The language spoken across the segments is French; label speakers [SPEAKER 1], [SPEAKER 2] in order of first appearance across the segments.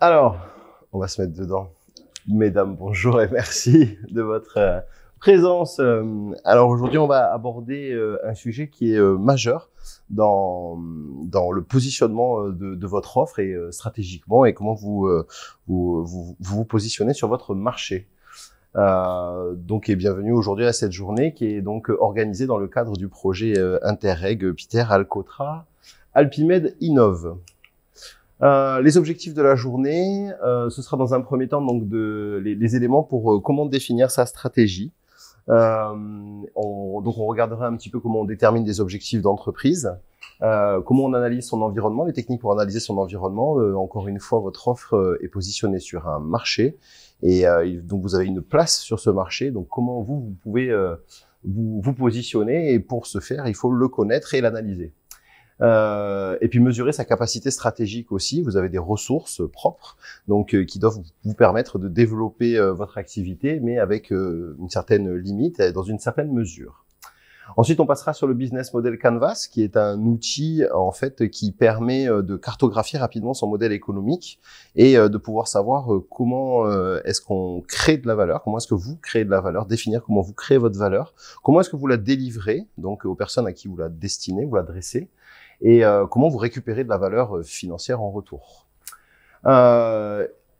[SPEAKER 1] Alors, on va se mettre dedans. Mesdames, bonjour et merci de votre présence. Alors aujourd'hui, on va aborder un sujet qui est majeur dans le positionnement de votre offre et stratégiquement, et comment vous positionnez sur votre marché. Donc, et bienvenue aujourd'hui à cette journée qui est donc organisée dans le cadre du projet Interreg Peter Alcotra Alpimed Innove. Les objectifs de la journée, ce sera dans un premier temps donc les éléments pour comment définir sa stratégie. Donc on regardera un petit peu comment on détermine des objectifs d'entreprise, comment on analyse son environnement, les techniques pour analyser son environnement. Encore une fois, votre offre est positionnée sur un marché et donc vous avez une place sur ce marché. Donc comment vous pouvez vous positionner, et pour ce faire, il faut le connaître et l'analyser. Et puis mesurer sa capacité stratégique aussi. Vous avez des ressources propres, donc qui doivent vous permettre de développer votre activité, mais avec une certaine limite et dans une certaine mesure. Ensuite, on passera sur le business model Canvas, qui est un outil en fait qui permet de cartographier rapidement son modèle économique et de pouvoir savoir comment est-ce qu'on crée de la valeur, comment est-ce que vous créez de la valeur, définir comment vous créez votre valeur, comment est-ce que vous la délivrez, donc aux personnes à qui vous la destinez, vous l'adressez, et comment vous récupérez de la valeur financière en retour.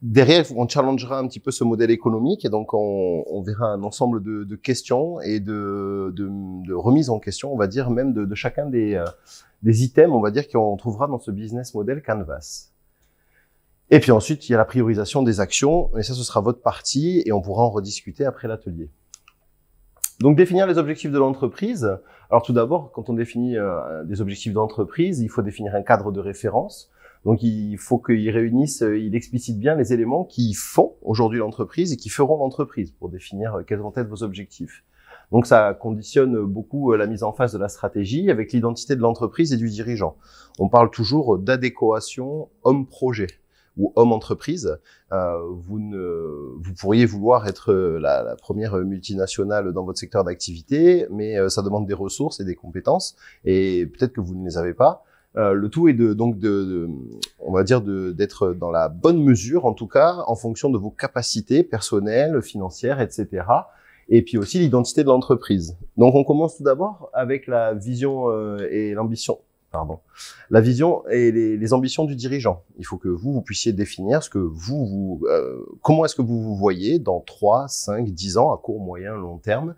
[SPEAKER 1] Derrière, on challengera un petit peu ce modèle économique, et donc on verra un ensemble de questions et de remises en question, on va dire, même de chacun des items, on va dire, qu'on trouvera dans ce business model Canvas. Et puis ensuite, il y a la priorisation des actions, et ça, ce sera votre partie, et on pourra en rediscuter après l'atelier. Donc, définir les objectifs de l'entreprise. Alors, tout d'abord, quand on définit des objectifs d'entreprise, il faut définir un cadre de référence. Donc, il faut qu'il réunisse, il explicite bien les éléments qui font aujourd'hui l'entreprise et qui feront l'entreprise pour définir quels vont être vos objectifs. Donc, ça conditionne beaucoup la mise en face de la stratégie avec l'identité de l'entreprise et du dirigeant. On parle toujours d'adéquation homme-projet ou homme-entreprise. Vous pourriez vouloir être la première multinationale dans votre secteur d'activité, mais ça demande des ressources et des compétences, et peut-être que vous ne les avez pas. Le tout est on va dire d'être dans la bonne mesure, en tout cas, en fonction de vos capacités personnelles, financières, etc. Et puis aussi l'identité de l'entreprise. Donc on commence tout d'abord avec la vision et l'ambition. La vision et les ambitions du dirigeant. Il faut que vous puissiez définir ce que comment est-ce que vous vous voyez dans 3, 5, 10 ans, à court, moyen, long terme,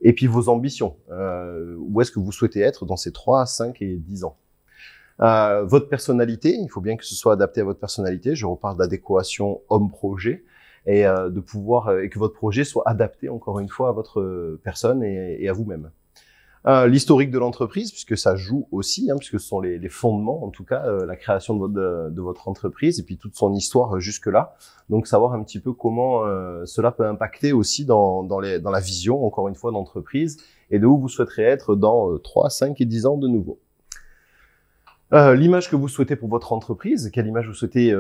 [SPEAKER 1] et puis vos ambitions. Où est-ce que vous souhaitez être dans ces 3, 5 et 10 ans. Votre personnalité, il faut bien que ce soit adapté à votre personnalité. Je reparle d'adéquation homme-projet, et de pouvoir et que votre projet soit adapté encore une fois à votre personne et à vous-même. L'historique de l'entreprise, puisque ça joue aussi, puisque ce sont les fondements, en tout cas, la création de votre entreprise, et puis toute son histoire jusque-là. Donc, savoir un petit peu comment cela peut impacter aussi dans la vision, encore une fois, d'entreprise, et de où vous souhaiterez être dans 3, 5 et 10 ans de nouveau. L'image que vous souhaitez pour votre entreprise, quelle image vous souhaitez,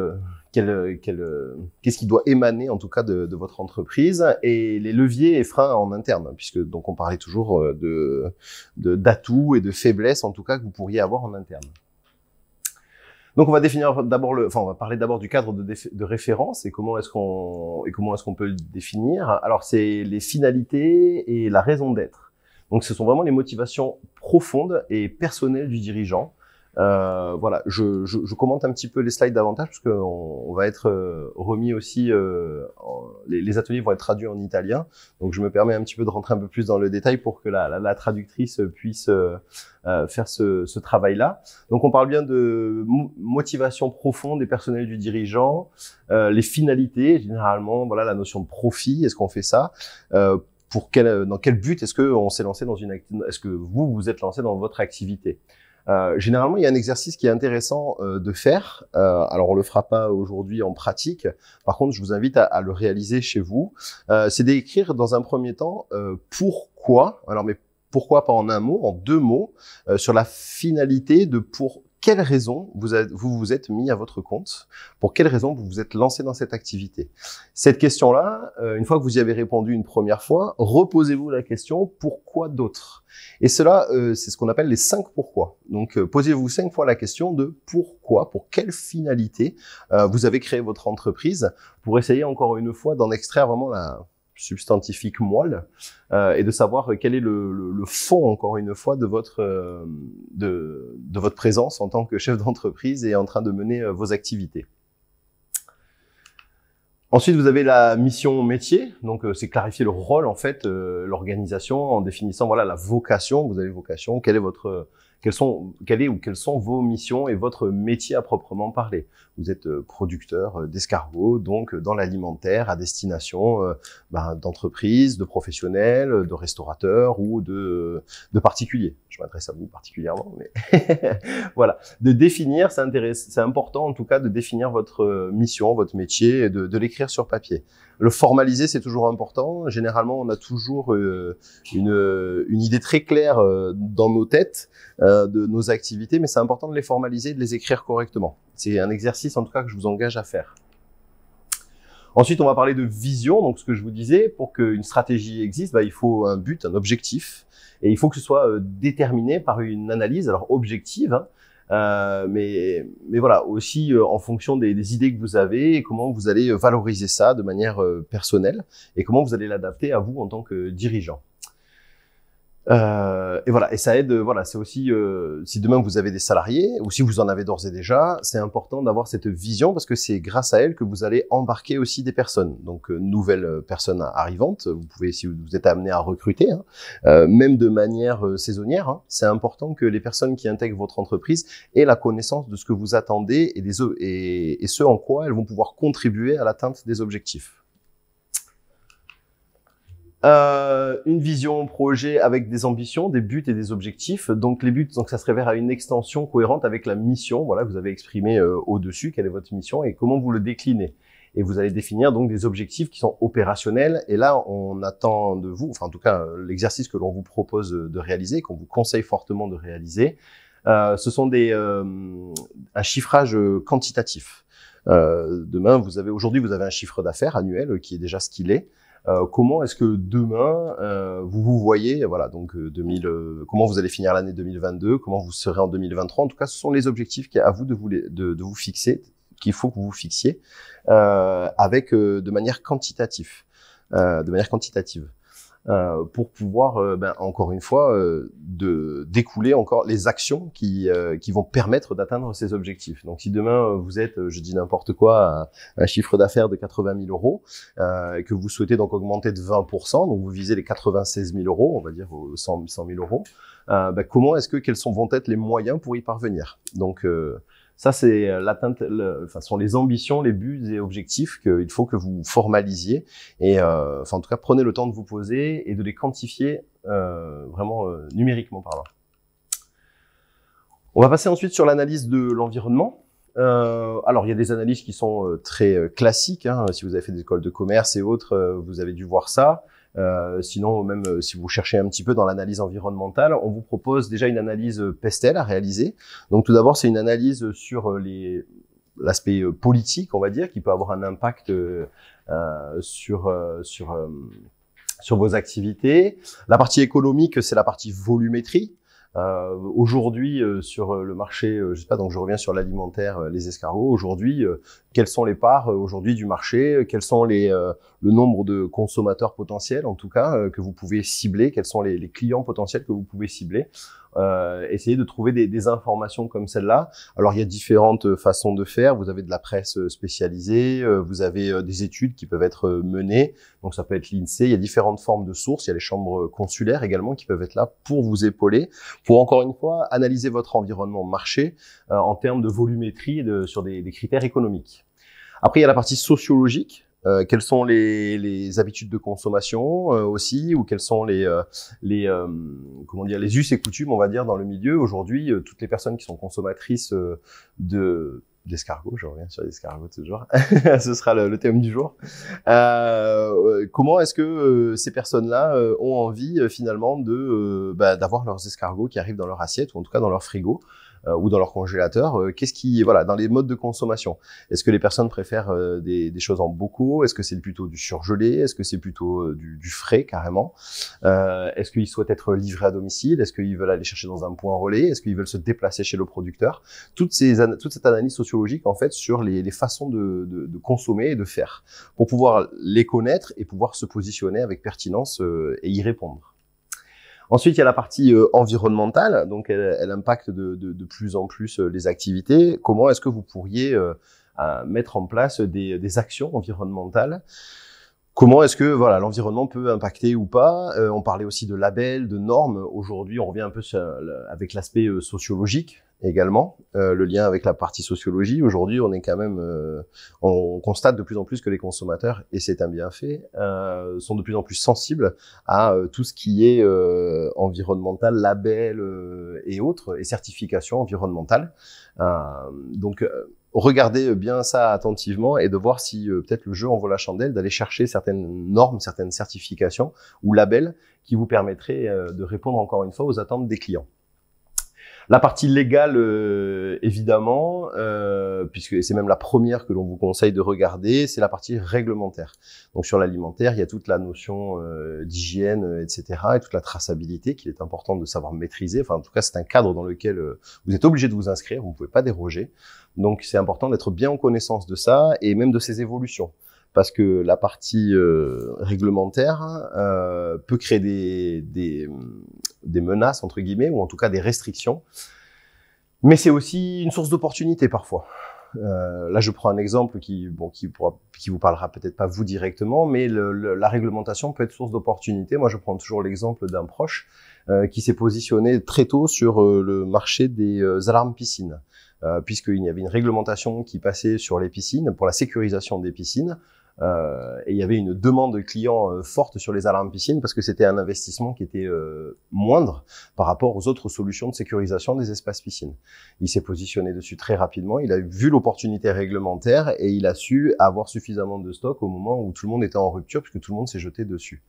[SPEAKER 1] qu'est-ce qui doit émaner en tout cas de votre entreprise, et les leviers et freins en interne, puisque donc on parlait toujours d'atouts et de faiblesses en tout cas que vous pourriez avoir en interne. Donc on va définir d'abord on va parler d'abord du cadre de référence et comment est-ce qu'on peut le définir. Alors c'est les finalités et la raison d'être. Donc ce sont vraiment les motivations profondes et personnelles du dirigeant. Voilà, je commente un petit peu les slides davantage parce qu'on va être remis aussi, les ateliers vont être traduits en italien, donc je me permets un petit peu de rentrer un peu plus dans le détail pour que la traductrice puisse faire ce travail-là. Donc on parle bien de motivation profonde et personnelle du dirigeant, les finalités, généralement, voilà, la notion de profit, est-ce qu'on fait ça dans quel but est-ce que on s'est lancé est-ce que vous êtes lancé dans votre activité? Généralement, il y a un exercice qui est intéressant de faire. Alors, on le fera pas aujourd'hui en pratique. Par contre, je vous invite à le réaliser chez vous. C'est d'écrire dans un premier temps pourquoi. Alors, mais pourquoi pas en un mot, en deux mots, sur la finalité de pour quelles raisons vous vous êtes mis à votre compte? Pour quelles raisons vous vous êtes lancé dans cette activité? Cette question-là, une fois que vous y avez répondu une première fois, reposez-vous la question pourquoi d'autres? Et cela, c'est ce qu'on appelle les 5 pourquoi. Donc, posez-vous 5 fois la question de pourquoi, pour quelle finalité vous avez créé votre entreprise, pour essayer encore une fois d'en extraire vraiment la substantifique moelle et de savoir quel est le fond, encore une fois, de votre présence en tant que chef d'entreprise et en train de mener vos activités. Ensuite, vous avez la mission métier, donc c'est clarifier le rôle, en fait, l'organisation, en définissant voilà la vocation. Vous avez vocation, quelle sont vos missions et votre métier à proprement parler. Vous êtes producteur d'escargots, donc dans l'alimentaire à destination d'entreprises, de professionnels, de restaurateurs ou de particuliers. Je m'adresse à vous particulièrement, mais voilà. De définir, c'est important en tout cas de définir votre mission, votre métier et de l'écrire sur papier. Le formaliser, c'est toujours important. Généralement, on a toujours une idée très claire dans nos têtes de nos activités, mais c'est important de les formaliser et de les écrire correctement. C'est un exercice, en tout cas, que je vous engage à faire. Ensuite, on va parler de vision. Donc, ce que je vous disais, pour qu'une stratégie existe, il faut un but, un objectif, et il faut que ce soit déterminé par une analyse, alors objective, hein, mais voilà, aussi en fonction des idées que vous avez et comment vous allez valoriser ça de manière personnelle et comment vous allez l'adapter à vous en tant que dirigeant. Et voilà, et ça aide, voilà, c'est aussi, si demain vous avez des salariés, ou si vous en avez d'ores et déjà, c'est important d'avoir cette vision, parce que c'est grâce à elle que vous allez embarquer aussi des personnes. Donc, nouvelles personnes arrivantes, vous pouvez, si vous êtes amené à recruter, hein, même de manière saisonnière, hein, c'est important que les personnes qui intègrent votre entreprise aient la connaissance de ce que vous attendez et ce en quoi elles vont pouvoir contribuer à l'atteinte des objectifs. Une vision, projet avec des ambitions, des buts et des objectifs. Donc les buts, donc ça se réfère à une extension cohérente avec la mission. Voilà, vous avez exprimé au-dessus quelle est votre mission et comment vous le déclinez. Et vous allez définir donc des objectifs qui sont opérationnels. Et là, on attend de vous, enfin en tout cas l'exercice que l'on vous propose de réaliser, qu'on vous conseille fortement de réaliser, ce sont un chiffrage quantitatif. Aujourd'hui, vous avez un chiffre d'affaires annuel qui est déjà ce qu'il est. Comment est-ce que demain vous voyez, voilà, donc comment vous allez finir l'année 2022, comment vous serez en 2023. En tout cas, ce sont les objectifs qui à vous de vous fixer, qu'il faut que vous vous fixiez de manière quantitative, pour pouvoir, encore une fois, découler encore les actions qui vont permettre d'atteindre ces objectifs. Donc, si demain vous êtes, je dis n'importe quoi, un chiffre d'affaires de 80 000 euros, que vous souhaitez donc augmenter de 20%, donc vous visez les 96 000 euros, on va dire 100 000 euros, quels vont être les moyens pour y parvenir. Donc, ça, c'est l'atteinte, sont les ambitions, les buts et objectifs qu'il faut que vous formalisiez. Et en tout cas, prenez le temps de vous poser et de les quantifier vraiment numériquement parlant. On va passer ensuite sur l'analyse de l'environnement. Alors, il y a des analyses qui sont très classiques. Hein. Si vous avez fait des écoles de commerce et autres, vous avez dû voir ça. Sinon, même si vous cherchez un petit peu dans l'analyse environnementale, on vous propose déjà une analyse PESTEL à réaliser. Donc tout d'abord, c'est une analyse sur l'aspect politique, on va dire, qui peut avoir un impact sur vos activités. La partie économique, c'est la partie volumétrie. Aujourd'hui sur le marché, je sais pas, donc je reviens sur l'alimentaire, les escargots. Aujourd'hui, quelles sont les parts aujourd'hui du marché? Quels sont le nombre de consommateurs potentiels, en tout cas, que vous pouvez cibler? Quels sont les clients potentiels que vous pouvez cibler? Essayez de trouver des informations comme celle-là. Alors, il y a différentes façons de faire. Vous avez de la presse spécialisée, vous avez des études qui peuvent être menées. Donc, ça peut être l'INSEE. Il y a différentes formes de sources. Il y a les chambres consulaires également qui peuvent être là pour vous épauler, pour encore une fois analyser votre environnement marché en termes de volumétrie sur des critères économiques. Après, il y a la partie sociologique. Quelles sont les habitudes de consommation aussi, ou quels sont les us et coutumes, on va dire, dans le milieu. Aujourd'hui, toutes les personnes qui sont consommatrices d'escargots, je reviens sur les escargots toujours, ce sera le thème du jour. Comment est-ce que ces personnes-là ont envie finalement d'avoir leurs escargots qui arrivent dans leur assiette, ou en tout cas dans leur frigo, ou dans leur congélateur, qu'est-ce qui, voilà, dans les modes de consommation. Est-ce que les personnes préfèrent des choses en bocaux? Est-ce que c'est plutôt du surgelé? Est-ce que c'est plutôt du frais carrément? Est-ce qu'ils souhaitent être livrés à domicile? Est-ce qu'ils veulent aller chercher dans un point relais? Est-ce qu'ils veulent se déplacer chez le producteur? Toute cette analyse sociologique en fait sur les façons de consommer et de faire, pour pouvoir les connaître et pouvoir se positionner avec pertinence et y répondre. Ensuite, il y a la partie environnementale, donc elle impacte de plus en plus les activités. Comment est-ce que vous pourriez mettre en place des actions environnementales? Comment est-ce que voilà l'environnement peut impacter ou pas? On parlait aussi de labels, de normes. Aujourd'hui, on revient un peu avec l'aspect sociologique également, le lien avec la partie sociologie. Aujourd'hui, on est quand même, on constate de plus en plus que les consommateurs, et c'est un bienfait, sont de plus en plus sensibles à tout ce qui est environnemental, label et autres, et certification environnementale. Donc regardez bien ça attentivement et de voir si peut-être le jeu en vaut la chandelle, d'aller chercher certaines normes, certaines certifications ou labels qui vous permettraient de répondre encore une fois aux attentes des clients. La partie légale, évidemment, puisque c'est même la première que l'on vous conseille de regarder, c'est la partie réglementaire. Donc sur l'alimentaire, il y a toute la notion d'hygiène, etc., et toute la traçabilité qu'il est important de savoir maîtriser. Enfin, en tout cas, c'est un cadre dans lequel vous êtes obligé de vous inscrire, vous ne pouvez pas déroger. Donc c'est important d'être bien en connaissance de ça et même de ces évolutions. Parce que la partie réglementaire peut créer des menaces, entre guillemets, ou en tout cas des restrictions. Mais c'est aussi une source d'opportunité parfois. Là, je prends un exemple qui vous parlera peut-être pas vous directement, mais la réglementation peut être source d'opportunité. Moi, je prends toujours l'exemple d'un proche qui s'est positionné très tôt sur le marché des alarmes piscines. Puisqu'il y avait une réglementation qui passait sur les piscines pour la sécurisation des piscines. Et il y avait une demande client forte sur les alarmes piscines parce que c'était un investissement qui était moindre par rapport aux autres solutions de sécurisation des espaces piscines. Il s'est positionné dessus très rapidement, il a vu l'opportunité réglementaire et il a su avoir suffisamment de stock au moment où tout le monde était en rupture puisque tout le monde s'est jeté dessus.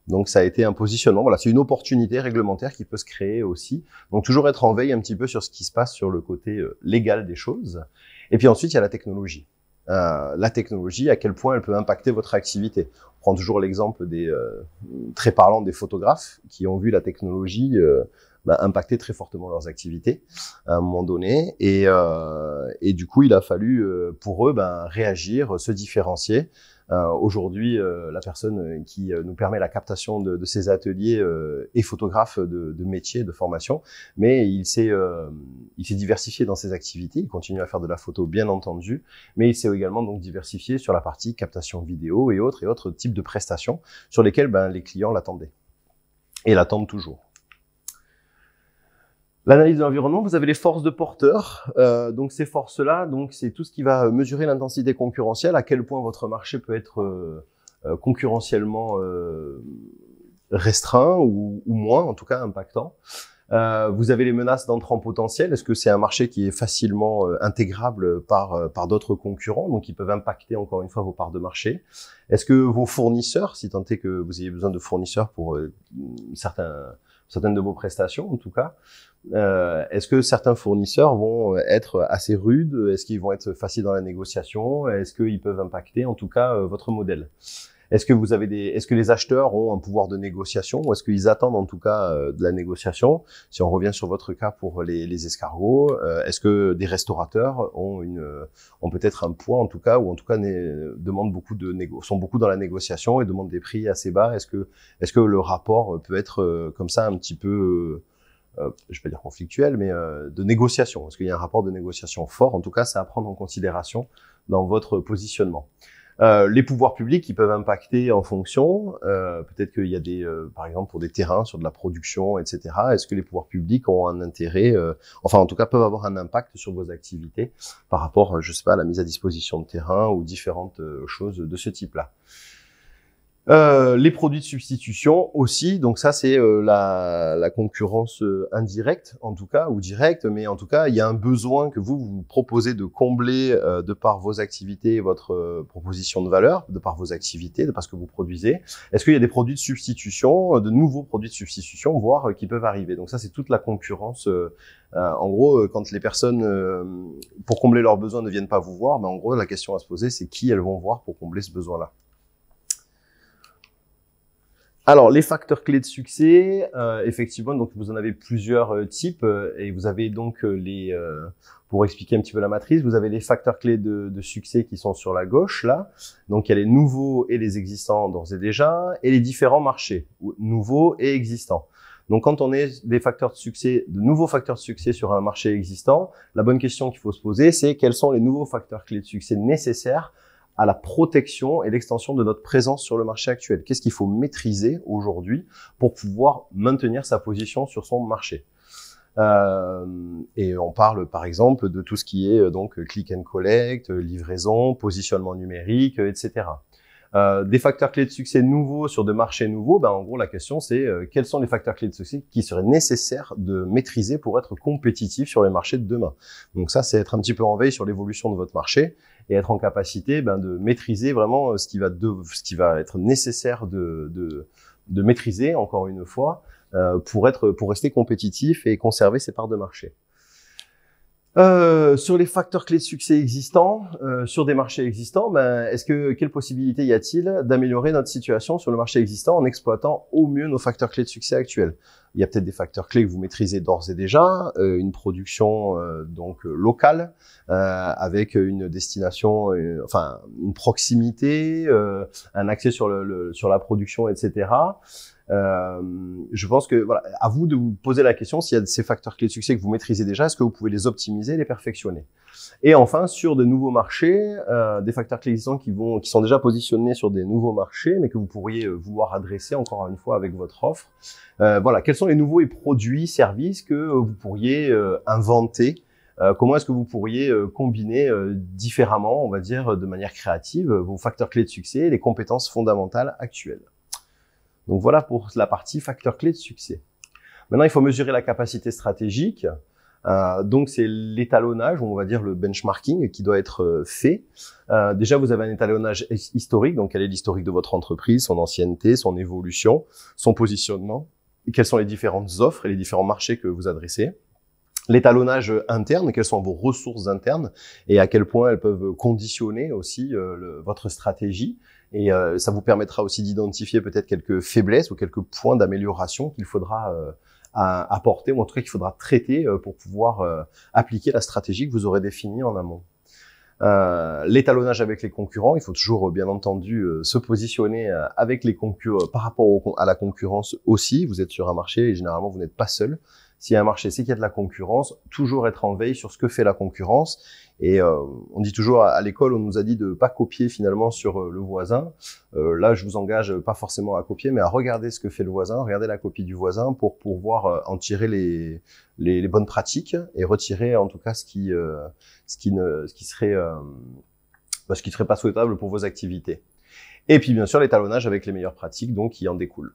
[SPEAKER 1] Donc ça a été un positionnement, voilà, c'est une opportunité réglementaire qui peut se créer aussi. Donc toujours être en veille un petit peu sur ce qui se passe sur le côté légal des choses. Et puis ensuite, il y a la technologie. La technologie, à quel point elle peut impacter votre activité. On prend toujours l'exemple très parlant des photographes qui ont vu la technologie impacter très fortement leurs activités à un moment donné. Et du coup, il a fallu pour eux réagir, se différencier. Aujourd'hui, la personne qui nous permet la captation de ces ateliers est photographe de métier, de formation, mais il s'est diversifié dans ses activités. Il continue à faire de la photo, bien entendu, mais il s'est également donc diversifié sur la partie captation vidéo et autres types de prestations sur lesquelles les clients l'attendaient et l'attendent toujours. L'analyse de l'environnement, vous avez les forces de porteur. Donc ces forces-là, donc c'est tout ce qui va mesurer l'intensité concurrentielle, à quel point votre marché peut être concurrentiellement restreint ou moins, en tout cas impactant. Vous avez les menaces d'entrants potentiels. Est-ce que c'est un marché qui est facilement intégrable par d'autres concurrents, donc qui peuvent impacter encore une fois vos parts de marché? Est-ce que vos fournisseurs, si tant est que vous ayez besoin de fournisseurs pour certaines de vos prestations, en tout cas, est-ce que certains fournisseurs vont être assez rudes? Est-ce qu'ils vont être faciles dans la négociation? Est-ce qu'ils peuvent impacter, en tout cas, votre modèle? Est-ce que les acheteurs ont un pouvoir de négociation ou est-ce qu'ils attendent en tout cas de la négociation? Si on revient sur votre cas pour les escargots, est-ce que des restaurateurs ont peut-être un poids en tout cas, ou en tout cas sont beaucoup dans la négociation et demandent des prix assez bas? Est-ce que le rapport peut être comme ça un petit peu je vais pas dire conflictuel, mais de négociation? Est-ce qu'il y a un rapport de négociation fort? En tout cas, c'est à prendre en considération dans votre positionnement. Les pouvoirs publics qui peuvent impacter en fonction, peut-être qu'il y a par exemple pour des terrains sur de la production, etc. Est-ce que les pouvoirs publics ont un intérêt, enfin en tout cas peuvent avoir un impact sur vos activités par rapport, je sais pas, à la mise à disposition de terrain ou différentes choses de ce type-là. Les produits de substitution aussi, donc ça c'est la concurrence indirecte en tout cas, ou directe, mais en tout cas il y a un besoin que vous proposez de combler de par vos activités, votre proposition de valeur, de par vos activités, de par ce que vous produisez. Est-ce qu'il y a des produits de substitution, de nouveaux produits de substitution, voire qui peuvent arriver? Donc ça c'est toute la concurrence. En gros, quand les personnes, pour combler leurs besoins, ne viennent pas vous voir, ben en gros la question à se poser c'est qui elles vont voir pour combler ce besoin-là. Alors, les facteurs clés de succès, effectivement, donc vous en avez plusieurs types et vous avez donc pour expliquer un petit peu la matrice, vous avez les facteurs clés de succès qui sont sur la gauche là. Donc, il y a les nouveaux et les existants d'ores et déjà et les différents marchés, nouveaux et existants. Donc, quand on est des facteurs de succès, de nouveaux facteurs de succès sur un marché existant, la bonne question qu'il faut se poser, c'est quels sont les nouveaux facteurs clés de succès nécessaires à la protection et l'extension de notre présence sur le marché actuel. Qu'est-ce qu'il faut maîtriser aujourd'hui pour pouvoir maintenir sa position sur son marché? Et on parle par exemple de tout ce qui est donc click and collect, livraison, positionnement numérique, etc. Des facteurs clés de succès nouveaux sur des marchés nouveaux, ben en gros la question c'est quels sont les facteurs clés de succès qui seraient nécessaires de maîtriser pour être compétitif sur les marchés de demain. Donc ça c'est être un petit peu en veille sur l'évolution de votre marché et être en capacité de maîtriser vraiment ce qui va être nécessaire de maîtriser encore une fois pour rester compétitif et conserver ses parts de marché. Sur les facteurs clés de succès existants, sur des marchés existants, quelle possibilité y a-t-il d'améliorer notre situation sur le marché existant en exploitant au mieux nos facteurs clés de succès actuels? Il y a peut-être des facteurs clés que vous maîtrisez d'ores et déjà, une production locale avec une destination, une proximité, un accès sur la production, etc. Je pense que voilà, à vous de vous poser la question s'il y a ces facteurs clés de succès que vous maîtrisez déjà, est-ce que vous pouvez les optimiser, les perfectionner? Et enfin, sur de nouveaux marchés, des facteurs clés existants qui sont déjà positionnés sur des nouveaux marchés, mais que vous pourriez vouloir adresser encore une fois avec votre offre. Voilà, quels sont les nouveaux produits, services que vous pourriez inventer? Comment est-ce que vous pourriez combiner différemment, on va dire, de manière créative, vos facteurs clés de succès et les compétences fondamentales actuelles? Donc voilà pour la partie facteurs clés de succès. Maintenant, il faut mesurer la capacité stratégique. Donc c'est l'étalonnage, on va dire le benchmarking qui doit être fait. Déjà, vous avez un étalonnage historique, donc quel est l'historique de votre entreprise, son ancienneté, son évolution, son positionnement, et quelles sont les différentes offres et les différents marchés que vous adressez. L'étalonnage interne, quelles sont vos ressources internes et à quel point elles peuvent conditionner aussi votre stratégie. Et ça vous permettra aussi d'identifier peut-être quelques faiblesses ou quelques points d'amélioration qu'il faudra apporter, ou en tout cas qu'il faudra traiter pour pouvoir appliquer la stratégie que vous aurez définie en amont. L'étalonnage avec les concurrents, il faut toujours bien entendu se positionner avec les concurrents par rapport à la concurrence aussi. Vous êtes sur un marché et généralement vous n'êtes pas seul. S'il y a un marché, c'est qu'il y a de la concurrence, toujours être en veille sur ce que fait la concurrence. Et on dit toujours à l'école, on nous a dit de pas copier finalement sur le voisin. Là, je vous engage pas forcément à copier, mais à regarder ce que fait le voisin, regarder la copie du voisin pour pouvoir en tirer les bonnes pratiques et retirer en tout cas ce qui serait pas souhaitable pour vos activités. Et puis bien sûr l'étalonnage avec les meilleures pratiques donc qui en découlent.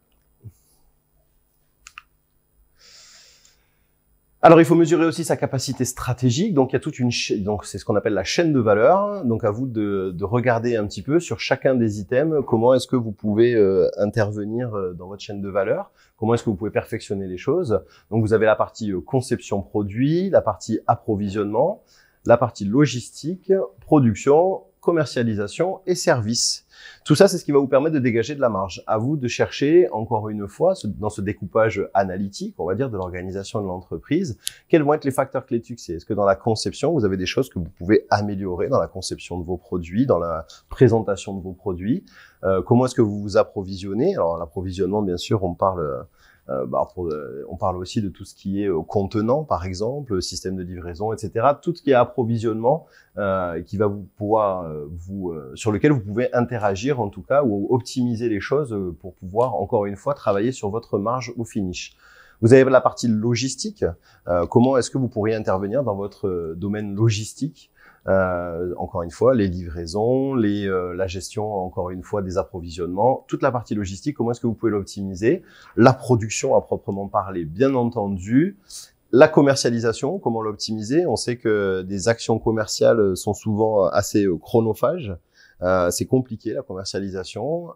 [SPEAKER 1] Alors, il faut mesurer aussi sa capacité stratégique. Donc, il y a toute une donc c'est ce qu'on appelle la chaîne de valeur. Donc, à vous de regarder un petit peu sur chacun des items comment est-ce que vous pouvez intervenir dans votre chaîne de valeur. Comment est-ce que vous pouvez perfectionner les choses. Donc, vous avez la partie conception produit, la partie approvisionnement, la partie logistique, production, commercialisation et service. Tout ça, c'est ce qui va vous permettre de dégager de la marge. À vous de chercher, encore une fois, dans ce découpage analytique, on va dire, de l'organisation de l'entreprise, quels vont être les facteurs clés de succès. Est-ce que dans la conception, vous avez des choses que vous pouvez améliorer dans la conception de vos produits, dans la présentation de vos produits? Comment est-ce que vous vous approvisionnez? Alors, l'approvisionnement, bien sûr, on parle aussi de tout ce qui est contenant, par exemple, système de livraison, etc. Tout ce qui est approvisionnement, qui va vous pouvoir sur lequel vous pouvez interagir en tout cas ou optimiser les choses pour pouvoir encore une fois travailler sur votre marge au finish. Vous avez la partie logistique. Comment est-ce que vous pourriez intervenir dans votre domaine logistique Encore une fois, les livraisons, la gestion, encore une fois, des approvisionnements, toute la partie logistique, comment est-ce que vous pouvez l'optimiser? La production à proprement parler, bien entendu. La commercialisation, comment l'optimiser? On sait que des actions commerciales sont souvent assez chronophages. C'est compliqué la commercialisation.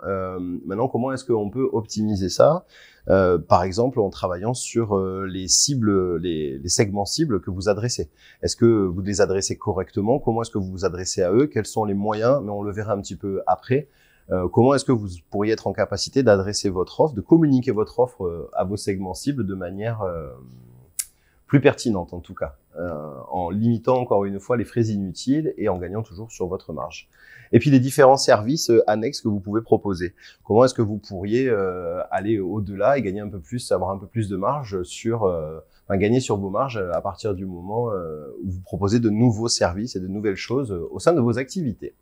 [SPEAKER 1] Maintenant, comment est-ce qu'on peut optimiser ça? Par exemple, en travaillant sur les cibles, les segments cibles que vous adressez. Est-ce que vous les adressez correctement? Comment est-ce que vous vous adressez à eux? Quels sont les moyens? Mais on le verra un petit peu après. Comment est-ce que vous pourriez être en capacité d'adresser votre offre, de communiquer votre offre à vos segments cibles de manière plus pertinente en tout cas, en limitant encore une fois les frais inutiles et en gagnant toujours sur votre marge. Et puis les différents services annexes que vous pouvez proposer. Comment est-ce que vous pourriez aller au-delà et gagner un peu plus, avoir un peu plus de marge sur, gagner sur vos marges à partir du moment où vous proposez de nouveaux services et de nouvelles choses au sein de vos activités.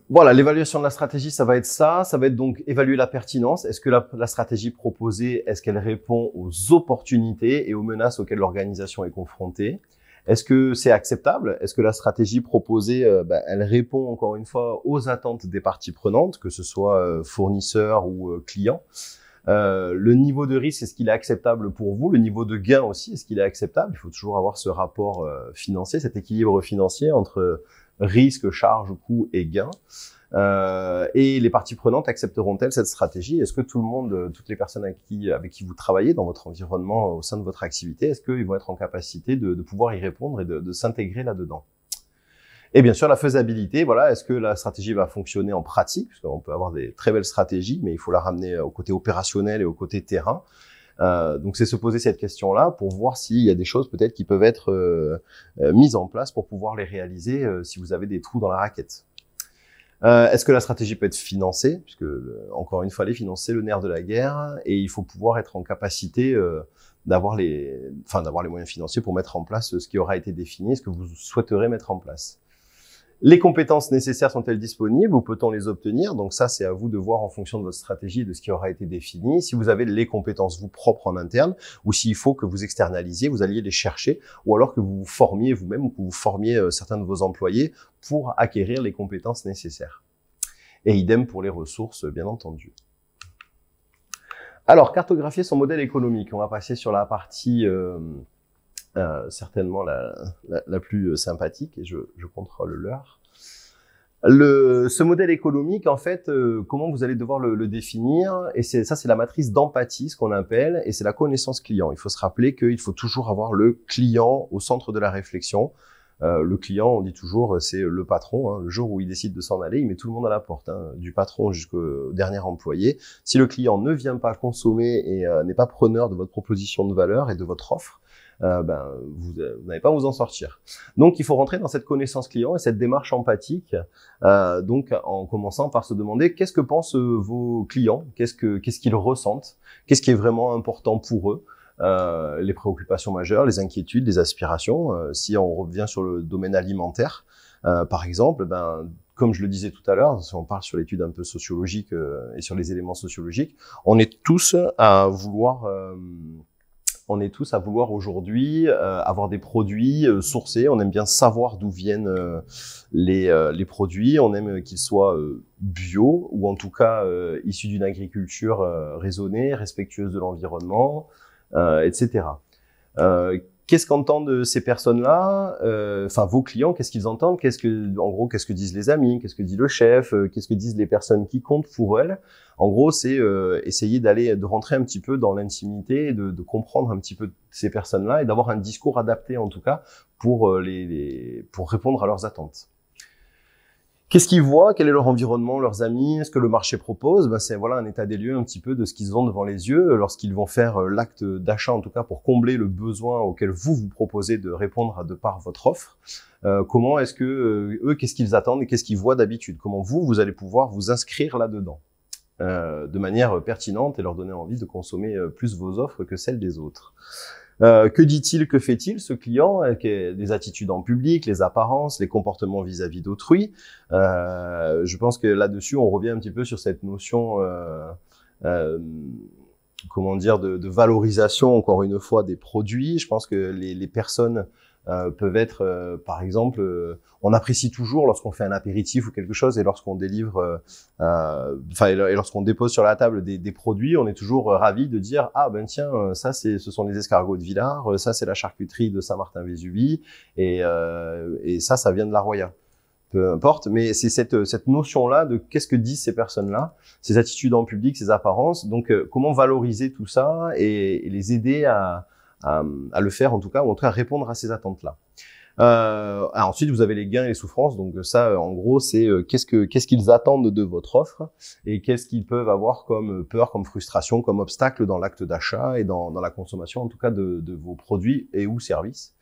[SPEAKER 1] Voilà, l'évaluation de la stratégie, ça va être ça. Ça va être donc évaluer la pertinence. Est-ce que la stratégie proposée, est-ce qu'elle répond aux opportunités et aux menaces auxquelles l'organisation est confrontée? Est-ce que c'est acceptable? Est-ce que la stratégie proposée, elle répond encore une fois aux attentes des parties prenantes, que ce soit fournisseurs ou clients? Le niveau de risque, est-ce qu'il est acceptable pour vous? Le niveau de gain aussi, est-ce qu'il est acceptable? Il faut toujours avoir ce rapport financier, cet équilibre financier entre risque, charge, coût et gain. Et les parties prenantes accepteront-elles cette stratégie? Est-ce que tout le monde, toutes les personnes avec qui vous travaillez dans votre environnement, au sein de votre activité, est-ce qu'ils vont être en capacité de pouvoir y répondre et de s'intégrer là-dedans? Et bien sûr, la faisabilité, voilà, est-ce que la stratégie va fonctionner en pratique? Parce qu'on peut avoir des très belles stratégies, mais il faut la ramener au côté opérationnel et au côté terrain. Donc c'est se poser cette question-là pour voir s'il y a des choses peut-être qui peuvent être mises en place pour pouvoir les réaliser si vous avez des trous dans la raquette. Est-ce que la stratégie peut être financée? Puisque encore une fois, les finances, c'est le nerf de la guerre, et il faut pouvoir être en capacité d'avoir les moyens financiers pour mettre en place ce qui aura été défini, ce que vous souhaiterez mettre en place. Les compétences nécessaires sont-elles disponibles ou peut-on les obtenir? Donc ça, c'est à vous de voir en fonction de votre stratégie et de ce qui aura été défini. Si vous avez les compétences vous propres en interne, ou s'il faut que vous externalisiez, vous alliez les chercher, ou alors que vous vous formiez vous-même ou que vous formiez certains de vos employés pour acquérir les compétences nécessaires. Et idem pour les ressources, bien entendu. Alors, cartographier son modèle économique. On va passer sur la partie certainement la plus sympathique, et je contrôle l'heure. Ce modèle économique, en fait, comment vous allez devoir le définir? Et c'est la matrice d'empathie, ce qu'on appelle, et c'est la connaissance client. Il faut se rappeler qu'il faut toujours avoir le client au centre de la réflexion. Le client, on dit toujours, c'est le patron. Hein. Le jour où il décide de s'en aller, il met tout le monde à la porte, hein, du patron jusqu'au dernier employé. Si le client ne vient pas consommer et n'est pas preneur de votre proposition de valeur et de votre offre, vous n'allez pas vous en sortir. Donc, il faut rentrer dans cette connaissance client et cette démarche empathique. Donc, en commençant par se demander qu'est-ce que pensent vos clients, qu'est-ce qu'ils ressentent, qu'est-ce qui est vraiment important pour eux. Les préoccupations majeures, les inquiétudes, les aspirations. Si on revient sur le domaine alimentaire, par exemple, comme je le disais tout à l'heure, si on parle sur l'étude un peu sociologique et sur les éléments sociologiques, on est tous à vouloir aujourd'hui avoir des produits sourcés. On aime bien savoir d'où viennent les produits. On aime qu'ils soient bio ou en tout cas issus d'une agriculture raisonnée, respectueuse de l'environnement, etc. Qu'est-ce qu'entendent ces personnes-là? Vos clients, qu'est-ce qu'ils entendent? Qu'est-ce que disent les amis? Qu'est-ce que dit le chef? Qu'est-ce que disent les personnes qui comptent pour elles? En gros, c'est essayer de rentrer un petit peu dans l'intimité, de comprendre un petit peu ces personnes-là et d'avoir un discours adapté en tout cas pour répondre à leurs attentes. Qu'est-ce qu'ils voient? Quel est leur environnement, leurs amis? Ce que le marché propose? C'est un état des lieux un petit peu de ce qu'ils ont devant les yeux lorsqu'ils vont faire l'acte d'achat, en tout cas pour combler le besoin auquel vous proposez de répondre de par votre offre. Comment est-ce que eux, qu'est-ce qu'ils attendent et qu'est-ce qu'ils voient d'habitude? Comment vous allez pouvoir vous inscrire là-dedans de manière pertinente et leur donner envie de consommer plus vos offres que celles des autres. Que dit-il, que fait-il ce client? Les attitudes en public, les apparences, les comportements vis-à-vis d'autrui. Je pense que là-dessus, on revient un petit peu sur cette notion, de valorisation, encore une fois, des produits. Je pense que les personnes peuvent être, par exemple, on apprécie toujours lorsqu'on fait un apéritif ou quelque chose et lorsqu'on délivre, et lorsqu'on dépose sur la table des produits, on est toujours ravi de dire ah ben tiens, ça ce sont les escargots de Villars, ça c'est la charcuterie de Saint-Martin-Vésubie et ça vient de la Roya. Peu importe, mais c'est cette notion-là de qu'est-ce que disent ces personnes-là, ces attitudes en public, ces apparences. Donc comment valoriser tout ça et les aider à le faire en tout cas, ou en tout cas répondre à ces attentes-là. Ensuite, vous avez les gains et les souffrances. Donc ça, en gros, c'est qu'est-ce qu'ils attendent de votre offre et qu'est-ce qu'ils peuvent avoir comme peur, comme frustration, comme obstacle dans l'acte d'achat et dans la consommation, en tout cas de vos produits et ou services.